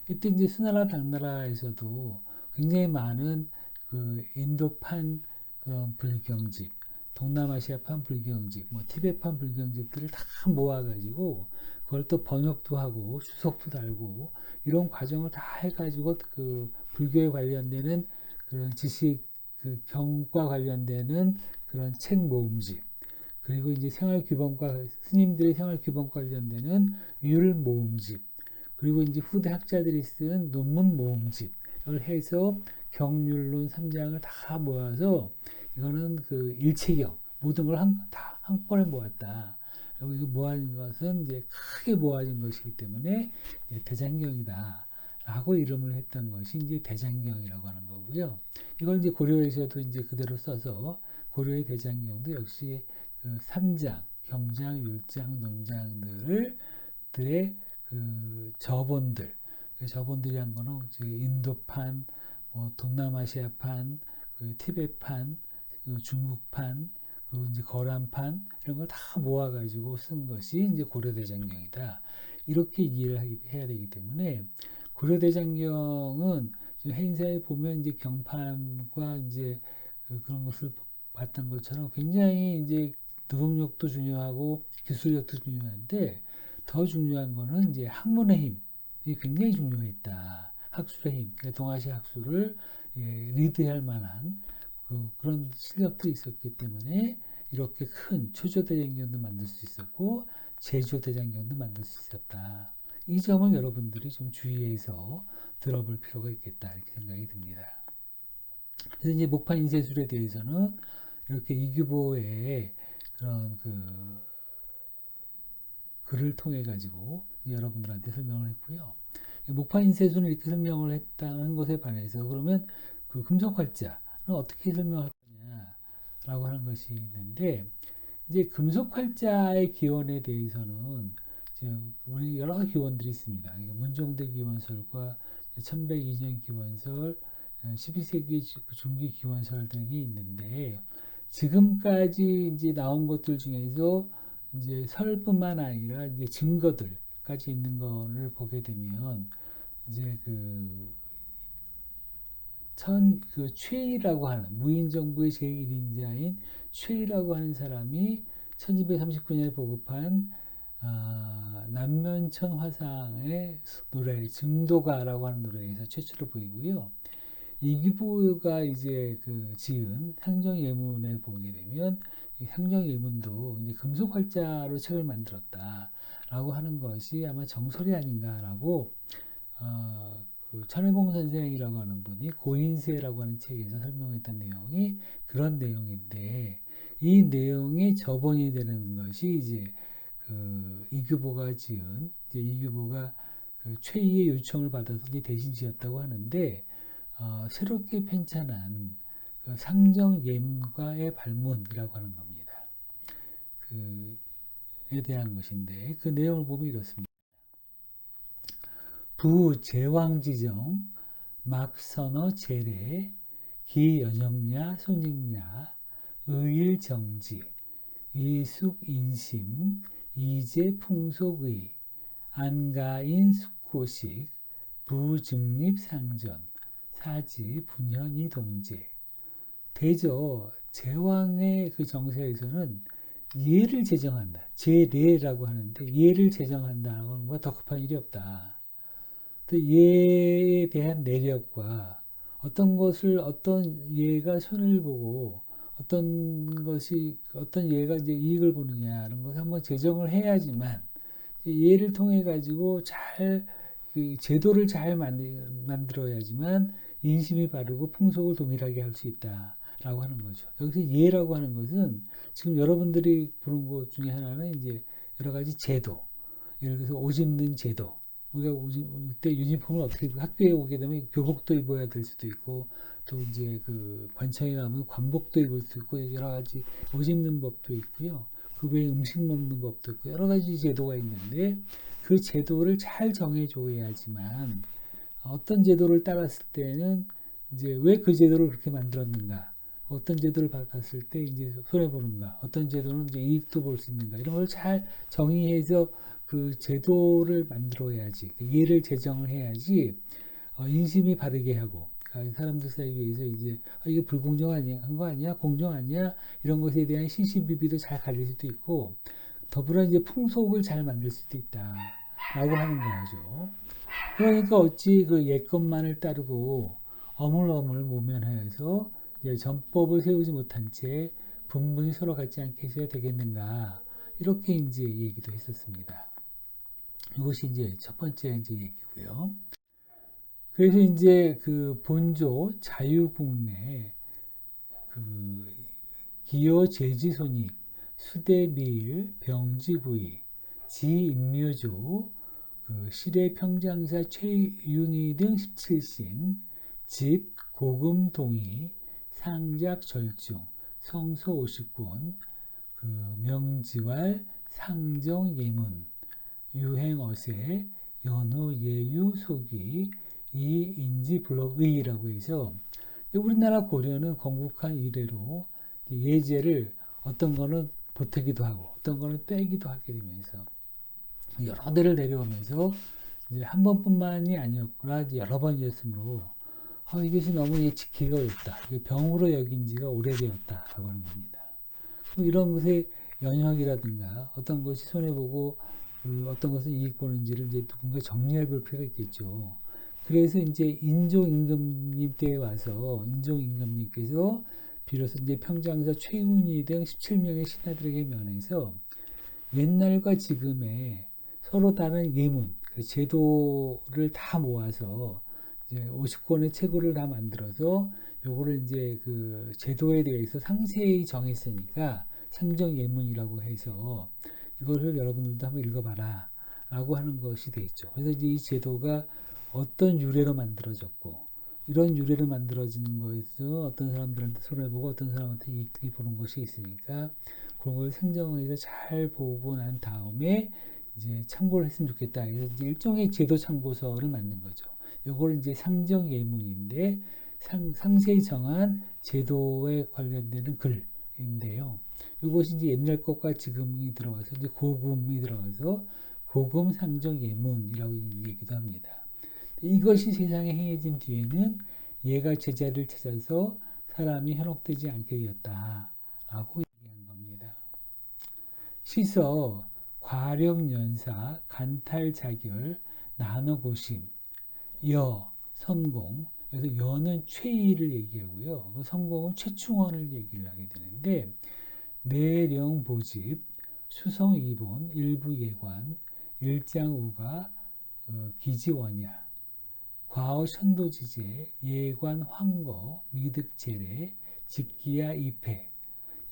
이때 이제 수나라 당나라에서도 굉장히 많은 그 인도판 그런 불경집, 동남아시아판 불경집, 뭐 티베트판 불경집들을 다 모아가지고 그걸 또 번역도 하고 주석도 달고 이런 과정을 다 해가지고 그 불교에 관련되는 그런 지식, 그 경과 관련되는 그런 책 모음집, 그리고 이제 스님들의 생활 규범과 관련되는 율 모음집, 그리고 이제 후대 학자들이 쓴 논문 모음집을 해서 경률론 3장을 다 모아서 이거는 그 일체경 모든 걸 다 한꺼번에 모았다. 그리고 이거 모아진 것은 이제 크게 모아진 것이기 때문에 대장경이다. 라고 이름을 했던 것이 이제 대장경이라고 하는 거고요. 이걸 이제 고려에서도 이제 그대로 써서 고려의 대장경도 역시 그 3장, 경장, 율장, 논장들의 그 저본들, 저본들이란 거는 인도판, 뭐 동남아시아판, 그 티베트판, 그 중국판, 그리고 이제 거란판 이런 걸 다 모아가지고 쓴 것이 이제 고려대장경이다. 이렇게 이해를 해야 되기 때문에 고려대장경은 지금 행사에 보면 이제 경판과 이제 그런 것을 봤던 것처럼 굉장히 이제 노동력도 중요하고 기술력도 중요한데 더 중요한 거는 이제 학문의 힘이 굉장히 중요했다. 학술의 힘, 그러니까 동아시아 학술을 리드할 만한 그런 실력도 있었기 때문에 이렇게 큰 초조대장경도 만들 수 있었고 제조대장경도 만들 수 있었다. 이 점을 여러분들이 좀 주의해서 들어볼 필요가 있겠다 이렇게 생각이 듭니다. 그래서 이제 목판 인쇄술에 대해서는 이렇게 이규보의 그런 그 글을 통해 가지고 여러분들한테 설명을 했고요. 목판 인쇄술을 이렇게 설명을 했다는 것에 반해서 그러면 그 금속활자는 어떻게 설명할 거냐라고 하는 것이 있는데, 이제 금속활자의 기원에 대해서는 우리 여러 기원들이 있습니다. 그러니까 문종대 기원설과 1102년 기원설, 12세기 중기 기원설 등이 있는데, 지금까지 이제 나온 것들 중에서 이제 설뿐만 아니라 이제 증거들까지 있는 거를 보게 되면 이제 그 최이라고 하는 무인정부의 제1인자인 최이라고 하는 사람이 1239년에 보급한 남면천 화상의 노래 증도가라고 하는 노래에서 최초로 보이고요. 이규보가 이제 그 지은 상정예문을 보게 되면 이 상정예문도 이제 금속활자로 책을 만들었다라고 하는 것이 아마 정설이 아닌가라고 그 천혜봉 선생이라고 하는 분이 고인세라고 하는 책에서 설명했던 내용이 그런 내용인데, 이 내용의 저본이 되는 것이 이제 그 이규보가 지은 이규보가 그 최이의 요청을 받아서 이제 대신 지었다고 하는데, 새롭게 편찬한 그 상정예문과의 발문이라고 하는 겁니다. 그에 대한 것인데 그 내용을 보면 이렇습니다. 부제왕지정 막선어 제례 기연영야 손익야 의일정지 이숙인심 이제풍속의 안가인 숙호식 부증립상전 사지 분현이 동제. 대저 제왕의 그 정세에서는 예를 제정한다. 제례라고 하는데 예를 제정한다는 것보다 더 급한 일이 없다. 또 예에 대한 내력과 어떤 것을 어떤 예가 손해를 보고 어떤 예가 이제 이익을 보느냐는 것을 한번 제정을 해야지만 예를 통해 가지고 그 제도를 잘 만들어야지만 인심이 바르고 풍속을 동일하게 할 수 있다라고 하는 거죠. 여기서 예라고 하는 것은 지금 여러분들이 보는 것 중에 하나는 이제 여러 가지 제도, 예를 들어서 옷 입는 제도. 우리가 그때 유니폼을 어떻게 입고 학교에 오게 되면 교복도 입어야 될 수도 있고 또 이제 그 관청에 가면 관복도 입을 수 있고 여러 가지 옷 입는 법도 있고요. 그 외에 음식 먹는 법도 있고 여러 가지 제도가 있는데 그 제도를 잘 정해줘야지만 어떤 제도를 따랐을 때는 이제 왜 그 제도를 그렇게 만들었는가, 어떤 제도를 받았을 때 이제 손해 보는가, 어떤 제도는 이제 이익도 볼 수 있는가 이런 걸 잘 정의해서 그 제도를 만들어야지, 예를 제정을 해야지 인심이 바르게 하고 사람들 사이에서 이제 이게 불공정한 거 아니야, 공정 아니야 이런 것에 대한 시시비비도 잘 가릴 수도 있고 더불어 이제 풍속을 잘 만들 수도 있다라고 하는 거죠. 그러니까 어찌 그 옛것만을 따르고 어물어물 모면하여서 전법을 세우지 못한 채 분분이 서로 같지 않게 해서야 되겠는가 이렇게 이제 얘기도 했었습니다. 이것이 이제 첫 번째 이제 얘기고요. 그래서 이제 그 본조 자유국내 그 기여 제지손익 수대비일 병지구이 지인묘조 그 시대평장사 최윤희 등 17신 집 고금동의 상작절중 성서 50권 그 명지왈 상정예문 유행어세 연후예유 소기 이인지블록의라고 해서 우리나라 고려는 건국한 이래로 예제를 어떤 거는 보태기도 하고 어떤 거는 빼기도 하게 되면서 여러 대를 내려오면서 이제 한 번뿐만이 아니었구나 여러 번이었으므로 이것이 너무 지키기가 어렵다. 병으로 여긴 지가 오래되었다라고 하는 겁니다. 이런 것의 연혁이라든가 어떤 것이 손해보고 어떤 것은 이익 보는지를 이제 누군가 정리해 볼 필요가 있겠죠. 그래서 이제 인종임금님 때에 와서 인종임금님께서 비로소 이제 평장사 최윤희 등 17명의 신하들에게 면해서 옛날과 지금의 서로 다른 예문, 제도를 다 모아서 이제 50권의 책을 다 만들어서 요거를 이제 그 제도에 대해서 상세히 정했으니까 상정예문이라고 해서 이거를 여러분들도 한번 읽어봐라 라고 하는 것이 되어 있죠. 그래서 이제 이 제도가 어떤 유래로 만들어졌고 이런 유래로 만들어지는 것에서 어떤 사람들한테 손해보고 어떤 사람한테 이익이 보는 것이 있으니까 그런 걸 생정해서 잘 보고 난 다음에 이제 참고를 했으면 좋겠다. 그래서 이제 일종의 제도 참고서를 만든 거죠. 요걸 이제 상정예문인데 상세히 정한 제도에 관련되는 글인데요. 이것이 이제 옛날 것과 지금이 들어가서 이제 고금이 들어가서 고금 상정예문이라고 얘기도 합니다. 이것이 세상에 행해진 뒤에는 얘가 제자리를 찾아서 사람이 현혹되지 않게 되었다라고 얘기한 겁니다. 시서 과령연사 간탈자결 나눠고심 여 선공 그래서 여는 최이를 얘기하고요. 선공은 최충원을 얘기를 하게 되는데 내령보집 수성이본 일부예관 일장우가 기지원야 과어천도지제 예관 황거 미득제례 직기야 이패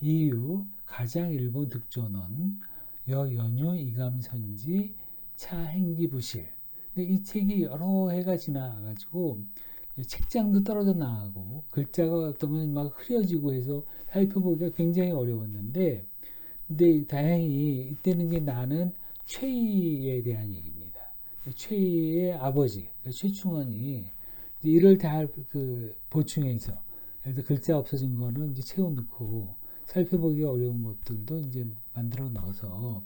이유 가장 일본 득조론 여연유 이감선지 차행기부실. 근데 이 책이 여러 해가 지나가지고 책장도 떨어져 나가고 글자가 어떤 건 막 흐려지고 해서 살펴보기가 굉장히 어려웠는데 근데 다행히 이때는 이제 나는 최이에 대한 얘기입니다. 최이의 아버지 최충원이 이를 다 그 보충해서 예를 들어 글자 없어진 거는 이제 채워넣고 살펴보기 어려운 것들도 이제 만들어 넣어서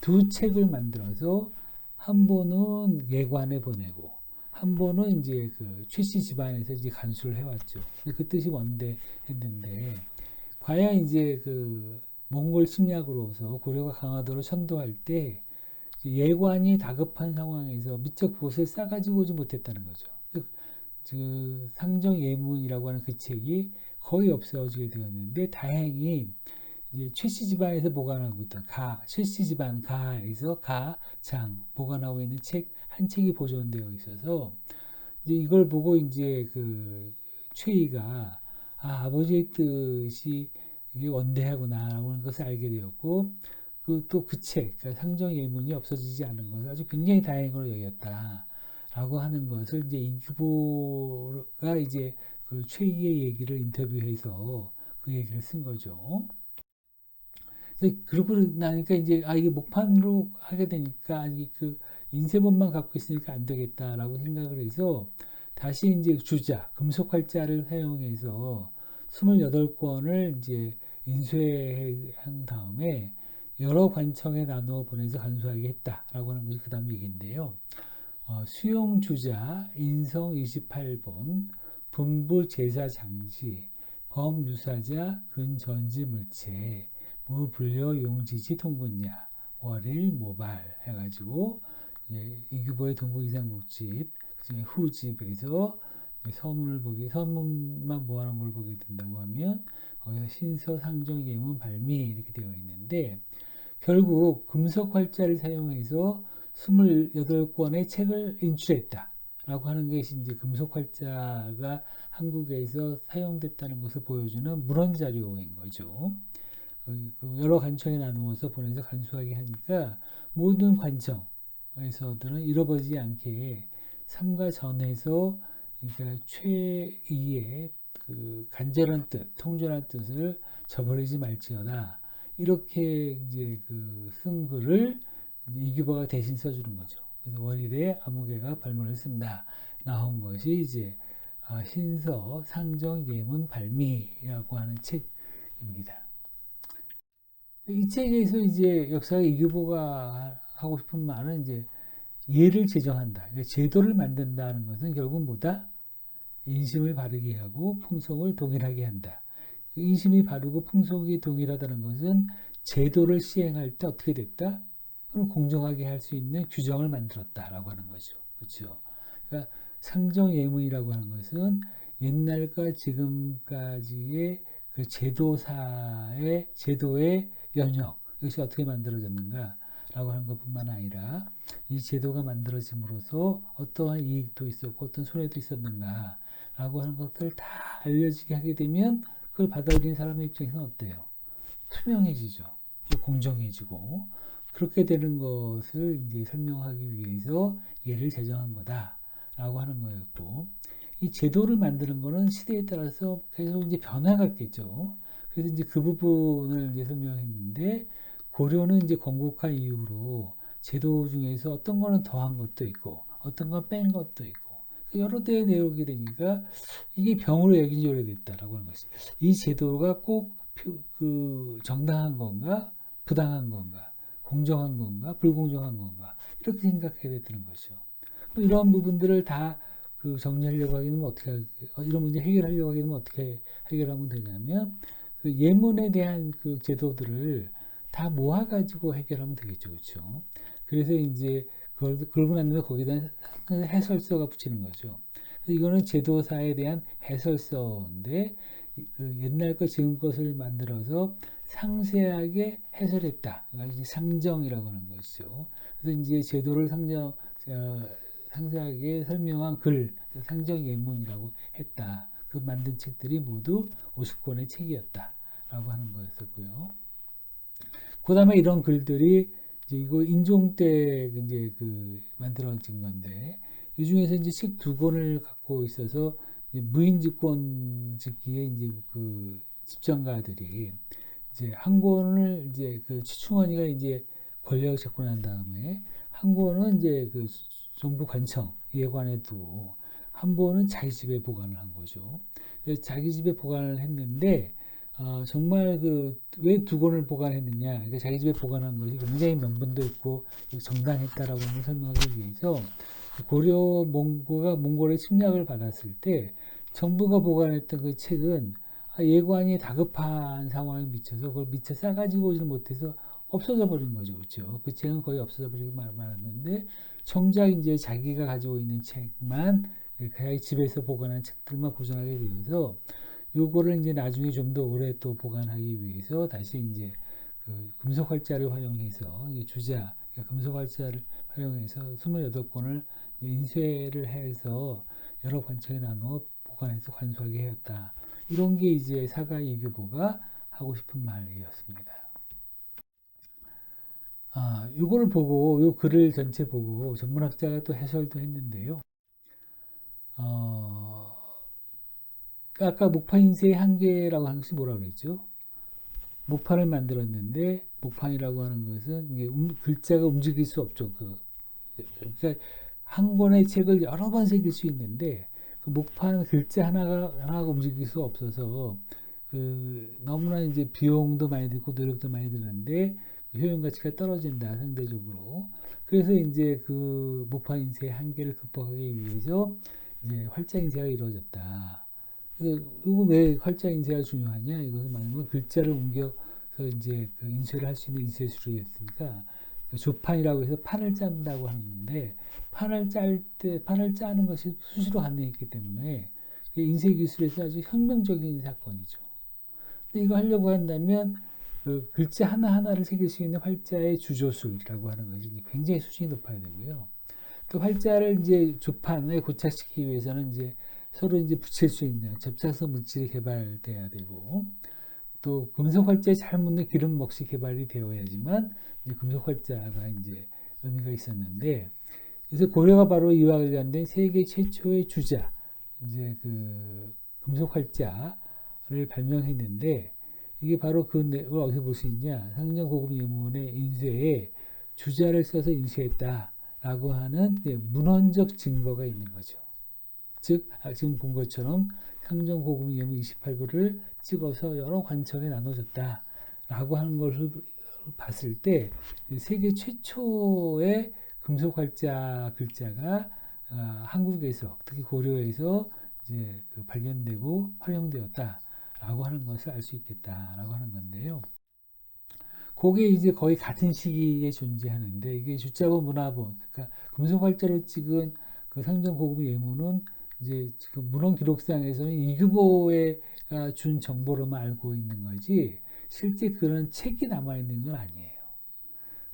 두 책을 만들어서 한 번은 예관에 보내고 한 번은 이제 그 최씨 집안에서 이제 간수를 해왔죠. 그 뜻이 뭔데 했는데 과연 이제 그 몽골 침략으로서 고려가 강화도로 천도할 때 예관이 다급한 상황에서 미처 그것을 싸가지고 오지 못했다는 거죠. 그 상정예문이라고 하는 그 책이 거의 없어지게 되었는데 다행히 이제 최씨 집안에서 보관하고 있던 최씨 집안 가에서 장 보관하고 있는 책 한 책이 보존되어 있어서 이제 이걸 보고 이제 그 최이가 아버지의 뜻이 이게 원대하구나라고 하는 것을 알게 되었고 또 그 책, 그러니까 상정예문이 없어지지 않은 것을 아주 굉장히 다행으로 여겼다라고 하는 것을 이제 이규보가 이제 그 최이의 얘기를 인터뷰해서 그 얘기를 쓴 거죠. 그러고 나니까 이제 이게 목판으로 하게 되니까 그 인쇄본만 갖고 있으니까 안 되겠다라고 생각을 해서 다시 이제 금속 활자를 사용해서 28권을 이제 인쇄한 다음에 여러 관청에 나누어 보내서 간수하게 했다라고 하는 것이 그 다음 얘기인데요. 수용 주자, 인성 28본, 분부 제사 장지, 범유사자, 근전지 물체, 무불려 용지지 통군야, 월일 모발 해가지고 이규보의 동국이상국집 그중에 후집에서 서문만 모아놓은 걸 보게 된다고 하면 거기서 신서 상정 예문 발미 이렇게 되어 있는데 결국 금속 활자를 사용해서 28권의 책을 인출했다. 라고 하는 것이 이제 금속 활자가 한국에서 사용됐다는 것을 보여주는 문헌 자료인 거죠. 여러 관청에 나누어서 보내서 간수하게 하니까 모든 관청에서들은 잃어버리지 않게 삼가 전에서 그러니까 최이의 그 간절한 뜻, 통절한 뜻을 저버리지 말지어다. 이렇게 이제 그 쓴 글을 이규보가 대신 써주는 거죠. 그래서 월일에 아무개가 발문을 쓴다. 나온 것이 이제 신서 상정 예문 발미라고 하는 책입니다. 이 책에서 이제 역사가 이규보가 하고 싶은 말은 이제 예를 제정한다. 그러니까 제도를 만든다는 것은 결국 뭐다? 인심을 바르게 하고 풍속을 동일하게 한다. 인심이 바르고 풍속이 동일하다는 것은 제도를 시행할 때 어떻게 됐다? 그럼 공정하게 할 수 있는 규정을 만들었다라고 하는 거죠. 그렇죠? 그러니까 상정예문이라고 하는 것은 옛날과 지금까지의 그 제도의 연역, 이것이 어떻게 만들어졌는가라고 하는 것뿐만 아니라 이 제도가 만들어짐으로써 어떠한 이익도 있었고 어떤 손해도 있었는가라고 하는 것을 다 알려지게 하게 되면 그걸 받아들이는 사람의 입장에서는 어때요? 투명해지죠. 공정해지고 그렇게 되는 것을 이제 설명하기 위해서 예를 제정한 거다라고 하는 거였고 이 제도를 만드는 거는 시대에 따라서 계속 이제 변화갔겠죠. 그래서 이제 그 부분을 이제 설명했는데 고려는 이제 건국한 이후로 제도 중에서 어떤 거는 더한 것도 있고 어떤 건 뺀 것도 있고 여러 대에 내오게 되니까 이게 병으로 여긴 지 오래됐다라고 하는 것이 이 제도가 꼭 그 정당한 건가 부당한 건가 공정한 건가 불공정한 건가 이렇게 생각해야 되는 거죠. 이런 부분들을 다 그 정리하려고 하기는 이런 문제 해결하려고 하기는 어떻게 해결하면 되냐면 그 예문에 대한 그 제도들을 다 모아가지고 해결하면 되겠죠, 그렇죠? 그래서 이제 그러고 나면 거기다 해설서가 붙이는 거죠. 그래서 이거는 제도사에 대한 해설서인데 그 옛날 것 지금 것을 만들어서 상세하게 해설했다. 그러니까 상정이라고 하는 것이죠. 그래서 이제 제도를 상세하게 설명한 글, 상정 예문이라고 했다. 그 만든 책들이 모두 50권의 책이었다라고 하는 거였었고요. 그 다음에 이런 글들이 이제 이거 인종 때 이제 그 만들어진 건데 이 중에서 이제 책 2권을 갖고 있어서 무인집권 짓기에 이제 그 집정가들이 이제 한 권을 이제 그 최충원이가 이제 권력을 잡고 난 다음에 한 권은 이제 그 정부 관청 예관에 두고 한 번은 자기 집에 보관을 한 거죠. 그래서 자기 집에 보관을 했는데 정말 그 왜 두 권을 보관했느냐? 그러니까 자기 집에 보관한 것이 굉장히 명분도 있고 정당했다라고 설명하기 위해서 고려 몽골의 침략을 받았을 때 정부가 보관했던 그 책은 예관이 다급한 상황에 미쳐서 그걸 미처 싸가지고 오지 못해서 없어져 버린 거죠. 그렇죠? 그 책은 거의 없어져 버리고 말았는데 정작 이제 자기가 가지고 있는 책만 자기 집에서 보관한 책들만 보존하게 되어서 요거를 이제 나중에 좀 더 오래 또 보관하기 위해서 다시 이제 그 금속 활자를 활용해서 주자, 그러니까 금속 활자를 활용해서 28권을 인쇄를 해서 여러 관청에 나누어 보관해서 관수하게 하였다. 이런 게 이제 사가 이규보가 하고 싶은 말이었습니다. 요거를 보고, 요 글을 전체 보고 전문학자가 또 해설도 했는데요. 아까 목판 인쇄의 한계라고 한 것이 뭐라고 그랬죠? 목판을 만들었는데 목판이라고 하는 것은 이게 글자가 움직일 수 없죠. 그러니까 한 권의 책을 여러 번 새길 수 있는데 그 목판 글자 하나가 움직일 수 없어서 너무나 이제 비용도 많이 들고 노력도 많이 드는데 효용 가치가 떨어진다 상대적으로. 그래서 이제 그 목판 인쇄의 한계를 극복하기 위해서 이제 활자 인쇄가 이루어졌다. 이거 왜 활자 인쇄가 중요하냐? 이것은 말하면 글자를 옮겨서 이제 그 인쇄를 할 수 있는 인쇄술이었으니까 조판이라고 해서 판을 짠다고 하는데 판을 짜는 것이 수시로 가능했기 때문에 인쇄 기술에서 아주 혁명적인 사건이죠. 이거 하려고 한다면 그 글자 하나하나를 새길 수 있는 활자의 주조술이라고 하는 것이 굉장히 수준이 높아야 되고요. 또 활자를 이제 조판에 고착시키기 위해서는 이제 서로 이제 붙일 수 있는 접착성 물질이 개발돼야 되고 또 금속 활자에 잘 묻는 기름 몫이 개발이 되어야지만 이제 금속 활자가 이제 의미가 있었는데 그래서 고려가 바로 이와 관련된 세계 최초의 주자 이제 그 금속 활자를 발명했는데 이게 바로 그걸 어디서 볼 수 있냐? 상정 고급 예문의 인쇄에 주자를 써서 인쇄했다라고 하는 문헌적 증거가 있는 거죠. 즉 지금 본 것처럼 상정 고급 예문 28구를 찍어서 여러 관청에 나눠줬다라고 하는 것을 봤을 때 세계 최초의 금속 활자 글자가 한국에서 특히 고려에서 이제 발견되고 활용되었다라고 하는 것을 알 수 있겠다라고 하는 건데요. 그게 이제 거의 같은 시기에 존재하는데 이게 주자본 문화본 그러니까 금속 활자로 찍은 그 상정 고급 예문은 이제 지금 문헌 기록상에서는 이규보가 준 정보로만 알고 있는 거지 실제 그런 책이 남아 있는 건 아니에요.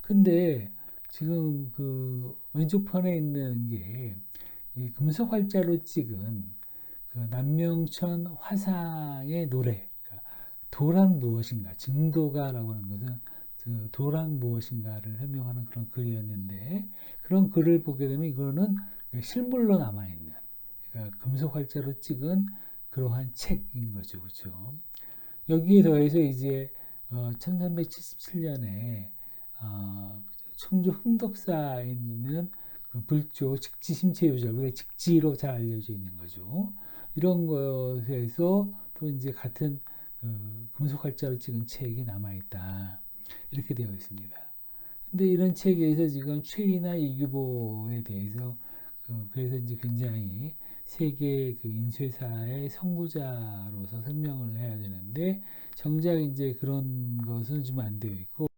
근데 지금 그 왼쪽 편에 있는 게 금속 활자로 찍은 그 남명천 화상의 노래 도란 무엇인가 증도가라고 하는 것은 그 도란 무엇인가를 설명하는 그런 글이었는데 그런 글을 보게 되면 이거는 실물로 남아있는 그러니까 금속 활자로 찍은 그러한 책인 거죠. 그렇죠? 여기에 더해서 이제 1377년에 청주 흥덕사에 있는 그 불조 직지심체유절, 왜 직지로 잘 알려져 있는 거죠. 이런 것에서 또 이제 같은 금속 활자로 찍은 책이 남아있다. 이렇게 되어 있습니다. 근데 이런 책에서 지금 최이나 이규보에 대해서 그래서 이제 굉장히 세계 그 인쇄사의 선구자로서 설명을 해야 되는데 정작 이제 그런 것은 좀 안 되어 있고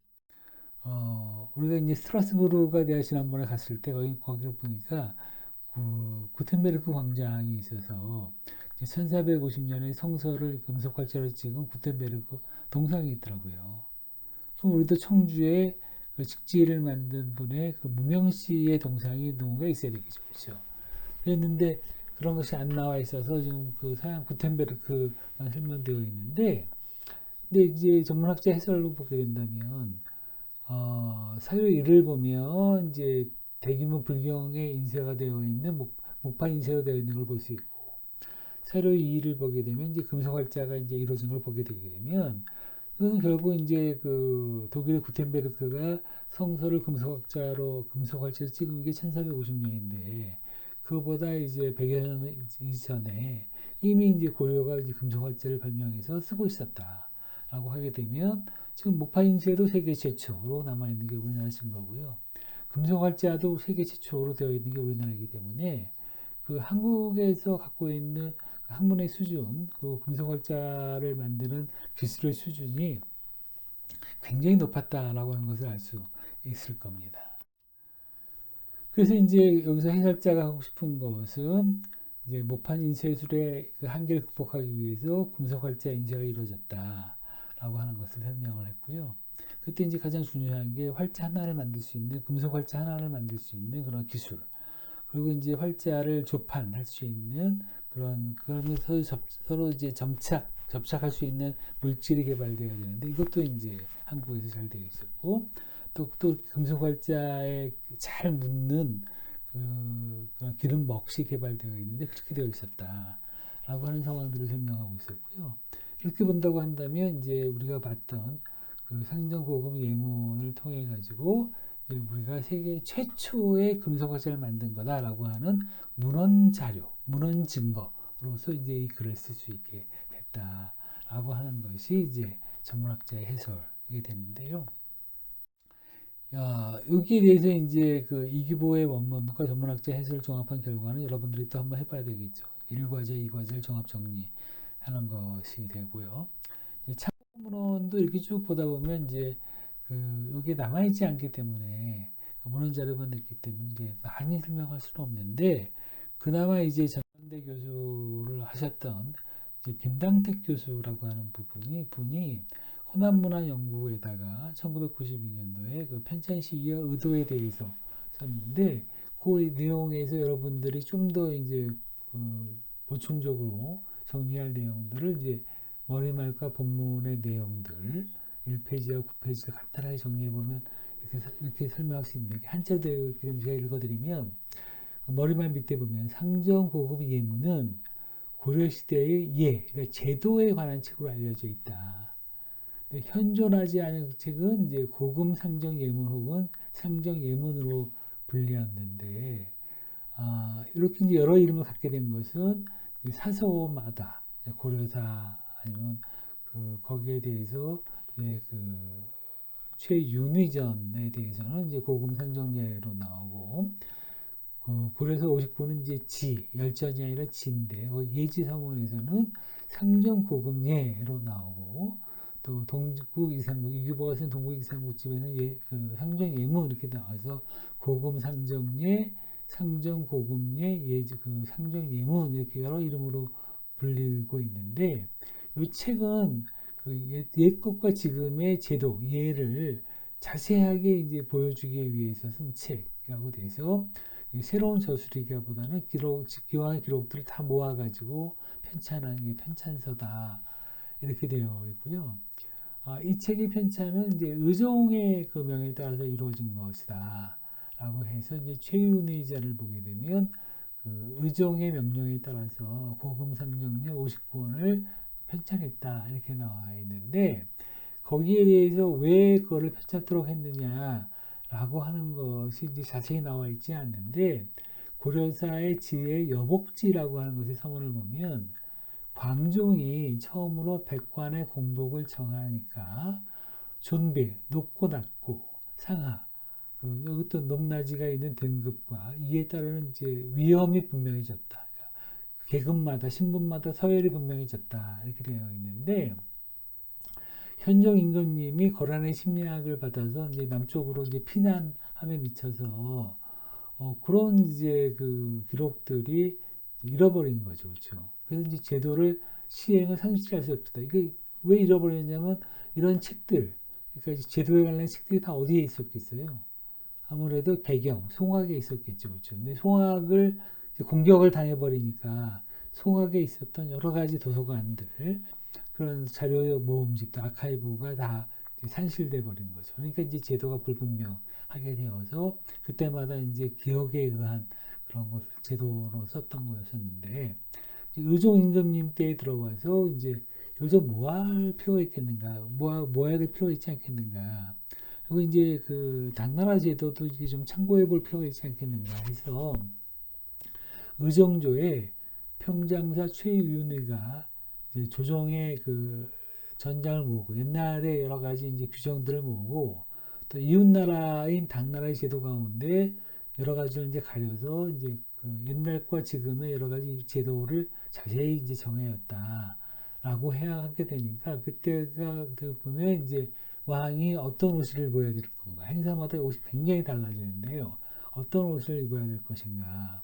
우리가 이제 스트라스부르가 내가 지난번에 갔을 때 거기를 보니까 구텐베르크 광장이 있어서 1450년에 성서를 금속 활자로 찍은 구텐베르크 동상이 있더라고요. 그럼 우리도 청주에 그 직지를 만든 분의 그 무명씨의 동상이 누군가 있어야 되겠죠. 그렇죠? 그랬는데 그런 것이 안 나와 있어서 지금 그 서양 구텐베르크만 설명되어 있는데 근데 이제 전문학자 해설로 보게 된다면 사료 1을 보면 이제 대규모 불경에 인쇄가 되어 있는 목판 인쇄가 되어 있는 걸 볼 수 있고 사료 2를 보게 되면 이제 금속 활자가 이제 이루어진 걸 보게 되게 되면 이건 결국 이제 그 독일의 구텐베르크가 성서를 금속 활자로 찍은 게 1450년인데 그거보다 이제 100여 년 이전에 이미 이제 고려가 이제 금속활자를 발명해서 쓰고 있었다라고 하게 되면 지금 목판인쇄도 세계 최초로 남아있는 게 우리나라 증거고요. 금속활자도 세계 최초로 되어 있는 게 우리나라이기 때문에 그 한국에서 갖고 있는 학문의 수준, 그 금속활자를 만드는 기술의 수준이 굉장히 높았다라고 하는 것을 알 수 있을 겁니다. 그래서 이제 여기서 해설자가 하고 싶은 것은 이제 목판 인쇄술의 그 한계를 극복하기 위해서 금속활자 인쇄가 이루어졌다라고 하는 것을 설명을 했고요. 그때 이제 가장 중요한 게 활자 하나를 만들 수 있는, 금속활자 하나를 만들 수 있는 그런 기술, 그리고 이제 활자를 조판할 수 있는 그러면서 서로 이제 접착할 수 있는 물질이 개발되어야 되는데, 이것도 이제 한국에서 잘 되어 있었고, 또 금속활자에 잘 묻는 그런 기름 먹이 개발되어 있는데 그렇게 되어 있었다라고 하는 상황들을 설명하고 있었고요. 이렇게 본다고 한다면 이제 우리가 봤던 그 상정고금 예문을 통해 가지고 우리가 세계 최초의 금속활자를 만든 거다라고 하는 문헌 자료, 문헌 증거로서 이제 이 글을 쓸 수 있게 됐다라고 하는 것이 이제 전문학자의 해설이 되는데요. 여기에 대해서 이제 그 이기보의 원문과 전문학자 해설을 종합한 결과는 여러분들이 또 한번 해봐야 되겠죠. 1과제, 2과제를 종합 정리하는 것이 되고요. 참고문헌도 이렇게 쭉 보다 보면 이제 여기 남아있지 않기 때문에 그 문헌 자료만 있기 때문에 이제 많이 설명할 수는 없는데, 그나마 이제 전대 교수를 하셨던 이제 김당택 교수라고 하는 분이 호남문화연구에다가 1992년도에 그 편찬시기와 의도에 대해서 썼는데, 그 내용에서 여러분들이 좀 더 이제 보충적으로 정리할 내용들을 이제 머리말과 본문의 내용들 1페이지와 9페이지를 간단하게 정리해보면 이렇게 설명할 수 있는데, 한자로 되어 있기 때문에 제가 읽어드리면, 머리말 밑에 보면 상정고급 예문은 고려시대의 그러니까 제도에 관한 책으로 알려져 있다. 현존하지 않은 책은 이제 고금 상정 예문 혹은 상정 예문으로 불리었는데, 이렇게 이제 여러 이름을 갖게 된 것은 사서마다 고려사 아니면 거기에 대해서 최윤의전에 대해서는 이제 고금 상정예로 나오고, 고려서 59는 이제 열전이 아니라 지인데, 예지서문에서는 상정 고금예로 나오고, 또 동국 이상국, 이규보가 쓴 동국 이상국집에는 상정 예문 이렇게 나와서 고금 상정예, 상정 고금예, 상정 예문 이렇게 여러 이름으로 불리고 있는데, 이 책은 옛 것과 지금의 제도, 예를 자세하게 이제 보여주기 위해서 쓴 책이라고 돼서 새로운 저술이기보다는 기왕의 기록들을 다 모아가지고 편찬한 게 편찬서다 이렇게 되어 있고요. 이 책의 편찬은 이제 의종의 그 명에 따라서 이루어진 것이다 라고 해서 이제 최윤의자를 보게 되면 의종의 명령에 따라서 고금상정례 59권을 편찬했다 이렇게 나와 있는데, 거기에 대해서 왜 그거를 편찬토록 했느냐 라고 하는 것이 이제 자세히 나와 있지 않는데, 고려사의 지혜 여복지라고 하는 것의 서문을 보면 광종이 처음으로 백관의 공복을 정하니까 존비, 높고 낮고 상하, 여기 또 높낮이가 있는 등급과 이에 따르는 이제 위험이 분명해졌다. 그러니까 계급마다 신분마다 서열이 분명해졌다 이렇게 되어 있는데, 현종 임금님이 거란의 침략을 받아서 이제 남쪽으로 이제 피난함에 미쳐서 그런 이제 그 기록들이 잃어버린 거죠, 그렇죠? 그래서 이제 제도를 시행을 상실할 수 없다. 이게 왜 잃어버렸냐면 이런 책들, 그러니까 제도에 관련 책들이 다 어디에 있었겠어요? 아무래도 배경, 송악에 있었겠죠, 그렇죠? 근데 송악을 공격을 당해버리니까 송악에 있었던 여러 가지 도서관들, 그런 자료 모음집도 아카이브가 다 산실돼 버린 거죠. 그러니까 이제 제도가 불분명하게 되어서 그때마다 이제 기억에 의한 그런 것을 제도로 썼던 거였었는데, 의종 임금님 때에 들어와서 이제 이걸 좀 모아할 필요가 있겠는가, 모아야 될 필요가 있지 않겠는가, 그리고 이제 그 당나라 제도도 이제 좀 참고해 볼 필요가 있지 않겠는가 해서 의정조에 평장사 최윤의가 이제 조정의 그 전장을 모으고 옛날에 여러 가지 이제 규정들을 모으고 또 이웃나라인 당나라의 제도 가운데 여러 가지를 이제 가려서 이제 그 옛날과 지금의 여러 가지 제도를 자세히 이제 정해왔다라고 해야 하게 되니까 그때가 보면 이제 왕이 어떤 옷을 입어야 될 건가 행사마다 옷이 굉장히 달라지는데요. 어떤 옷을 입어야 될 것인가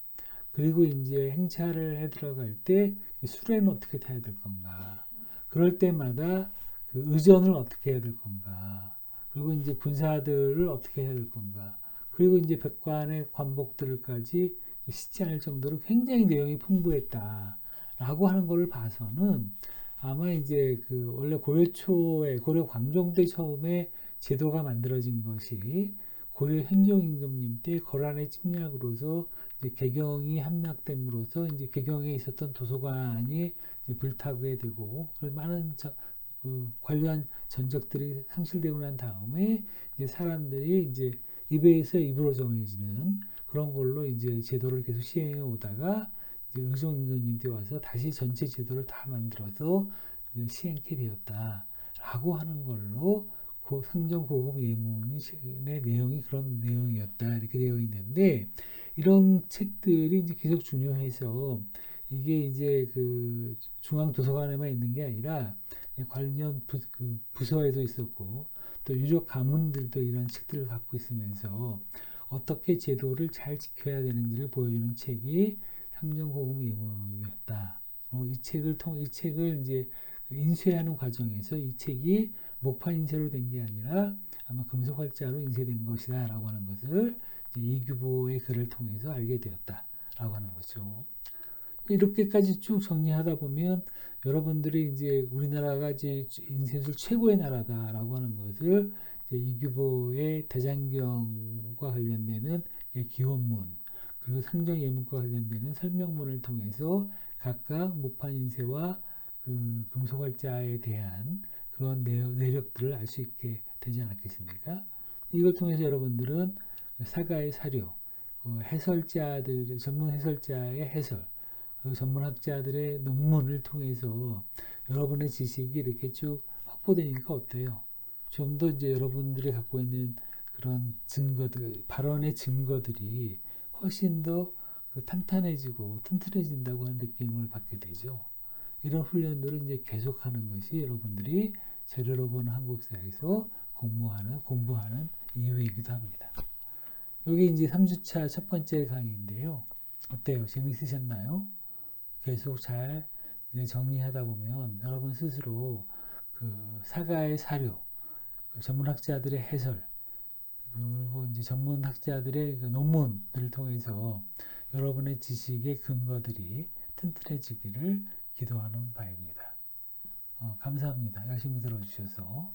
그리고 이제 행차를 해 들어갈 때 수레는 어떻게 타야 될 건가 그럴 때마다 그 의전을 어떻게 해야 될 건가 그리고 이제 군사들을 어떻게 해야 될 건가 그리고 이제 백관의 관복들까지 씻지 않을 정도로 굉장히 내용이 풍부했다라고 하는 것을 봐서는 아마 이제 그 원래 고려 초에 고려 광종 때 처음에 제도가 만들어진 것이 고려 현종 임금님 때 거란의 침략으로서 이제 개경이 함락됨으로써 이제 개경에 있었던 도서관이 불타게 되고 많은 그 관련 전적들이 상실되고 난 다음에 이제 사람들이 이제 입에서 입으로 정해지는 그런 걸로 이제 제도를 계속 시행해 오다가 이제 의종 임금님 때 와서 다시 전체 제도를 다 만들어서 시행케 되었다라고 하는 걸로 상정 고급 예문의 내용이 그런 내용이었다 이렇게 되어 있는데 이런 책들이 이제 계속 중요해서 이게 이제 그 중앙 도서관에만 있는 게 아니라 관련 그 부서에도 있었고 또 유력 가문들도 이런 책들을 갖고 있으면서 어떻게 제도를 잘 지켜야 되는지를 보여주는 책이 상정고금 예문이었다. 이 책을 이제 인쇄하는 과정에서 이 책이 목판 인쇄로 된 게 아니라 아마 금속활자로 인쇄된 것이다라고 하는 것을 이규보의 글을 통해서 알게 되었다라고 하는 거죠. 이렇게까지 쭉 정리하다 보면 여러분들이 이제 우리나라가 이제 인쇄술 최고의 나라다라고 하는 것을 이규보의 대장경과 관련되는 기원문 그리고 상정예문과 관련되는 설명문을 통해서 각각 목판 인쇄와 그 금속활자에 대한 그런 내력들을 알 수 있게 되지 않았겠습니까? 이걸 통해서 여러분들은 사가의 사료, 해설자들 전문 해설자의 해설 전문학자들의 논문을 통해서 여러분의 지식이 이렇게 쭉 확보되니까 어때요? 좀 더 이제 여러분들이 갖고 있는 그런 증거들, 발언의 증거들이 훨씬 더 탄탄해지고 튼튼해진다고 하는 느낌을 받게 되죠. 이런 훈련들을 이제 계속하는 것이 여러분들이 제대로 보는 한국사에서 공부하는 이유이기도 합니다. 여기 이제 3주차 첫 번째 강의인데요. 어때요? 재미있으셨나요? 계속 잘 정리하다 보면 여러분 스스로 그 사가의 사료, 그 전문학자들의 해설, 그리고 이제 전문학자들의 그 논문들을 통해서 여러분의 지식의 근거들이 튼튼해지기를 기도하는 바입니다. 감사합니다. 열심히 들어주셔서.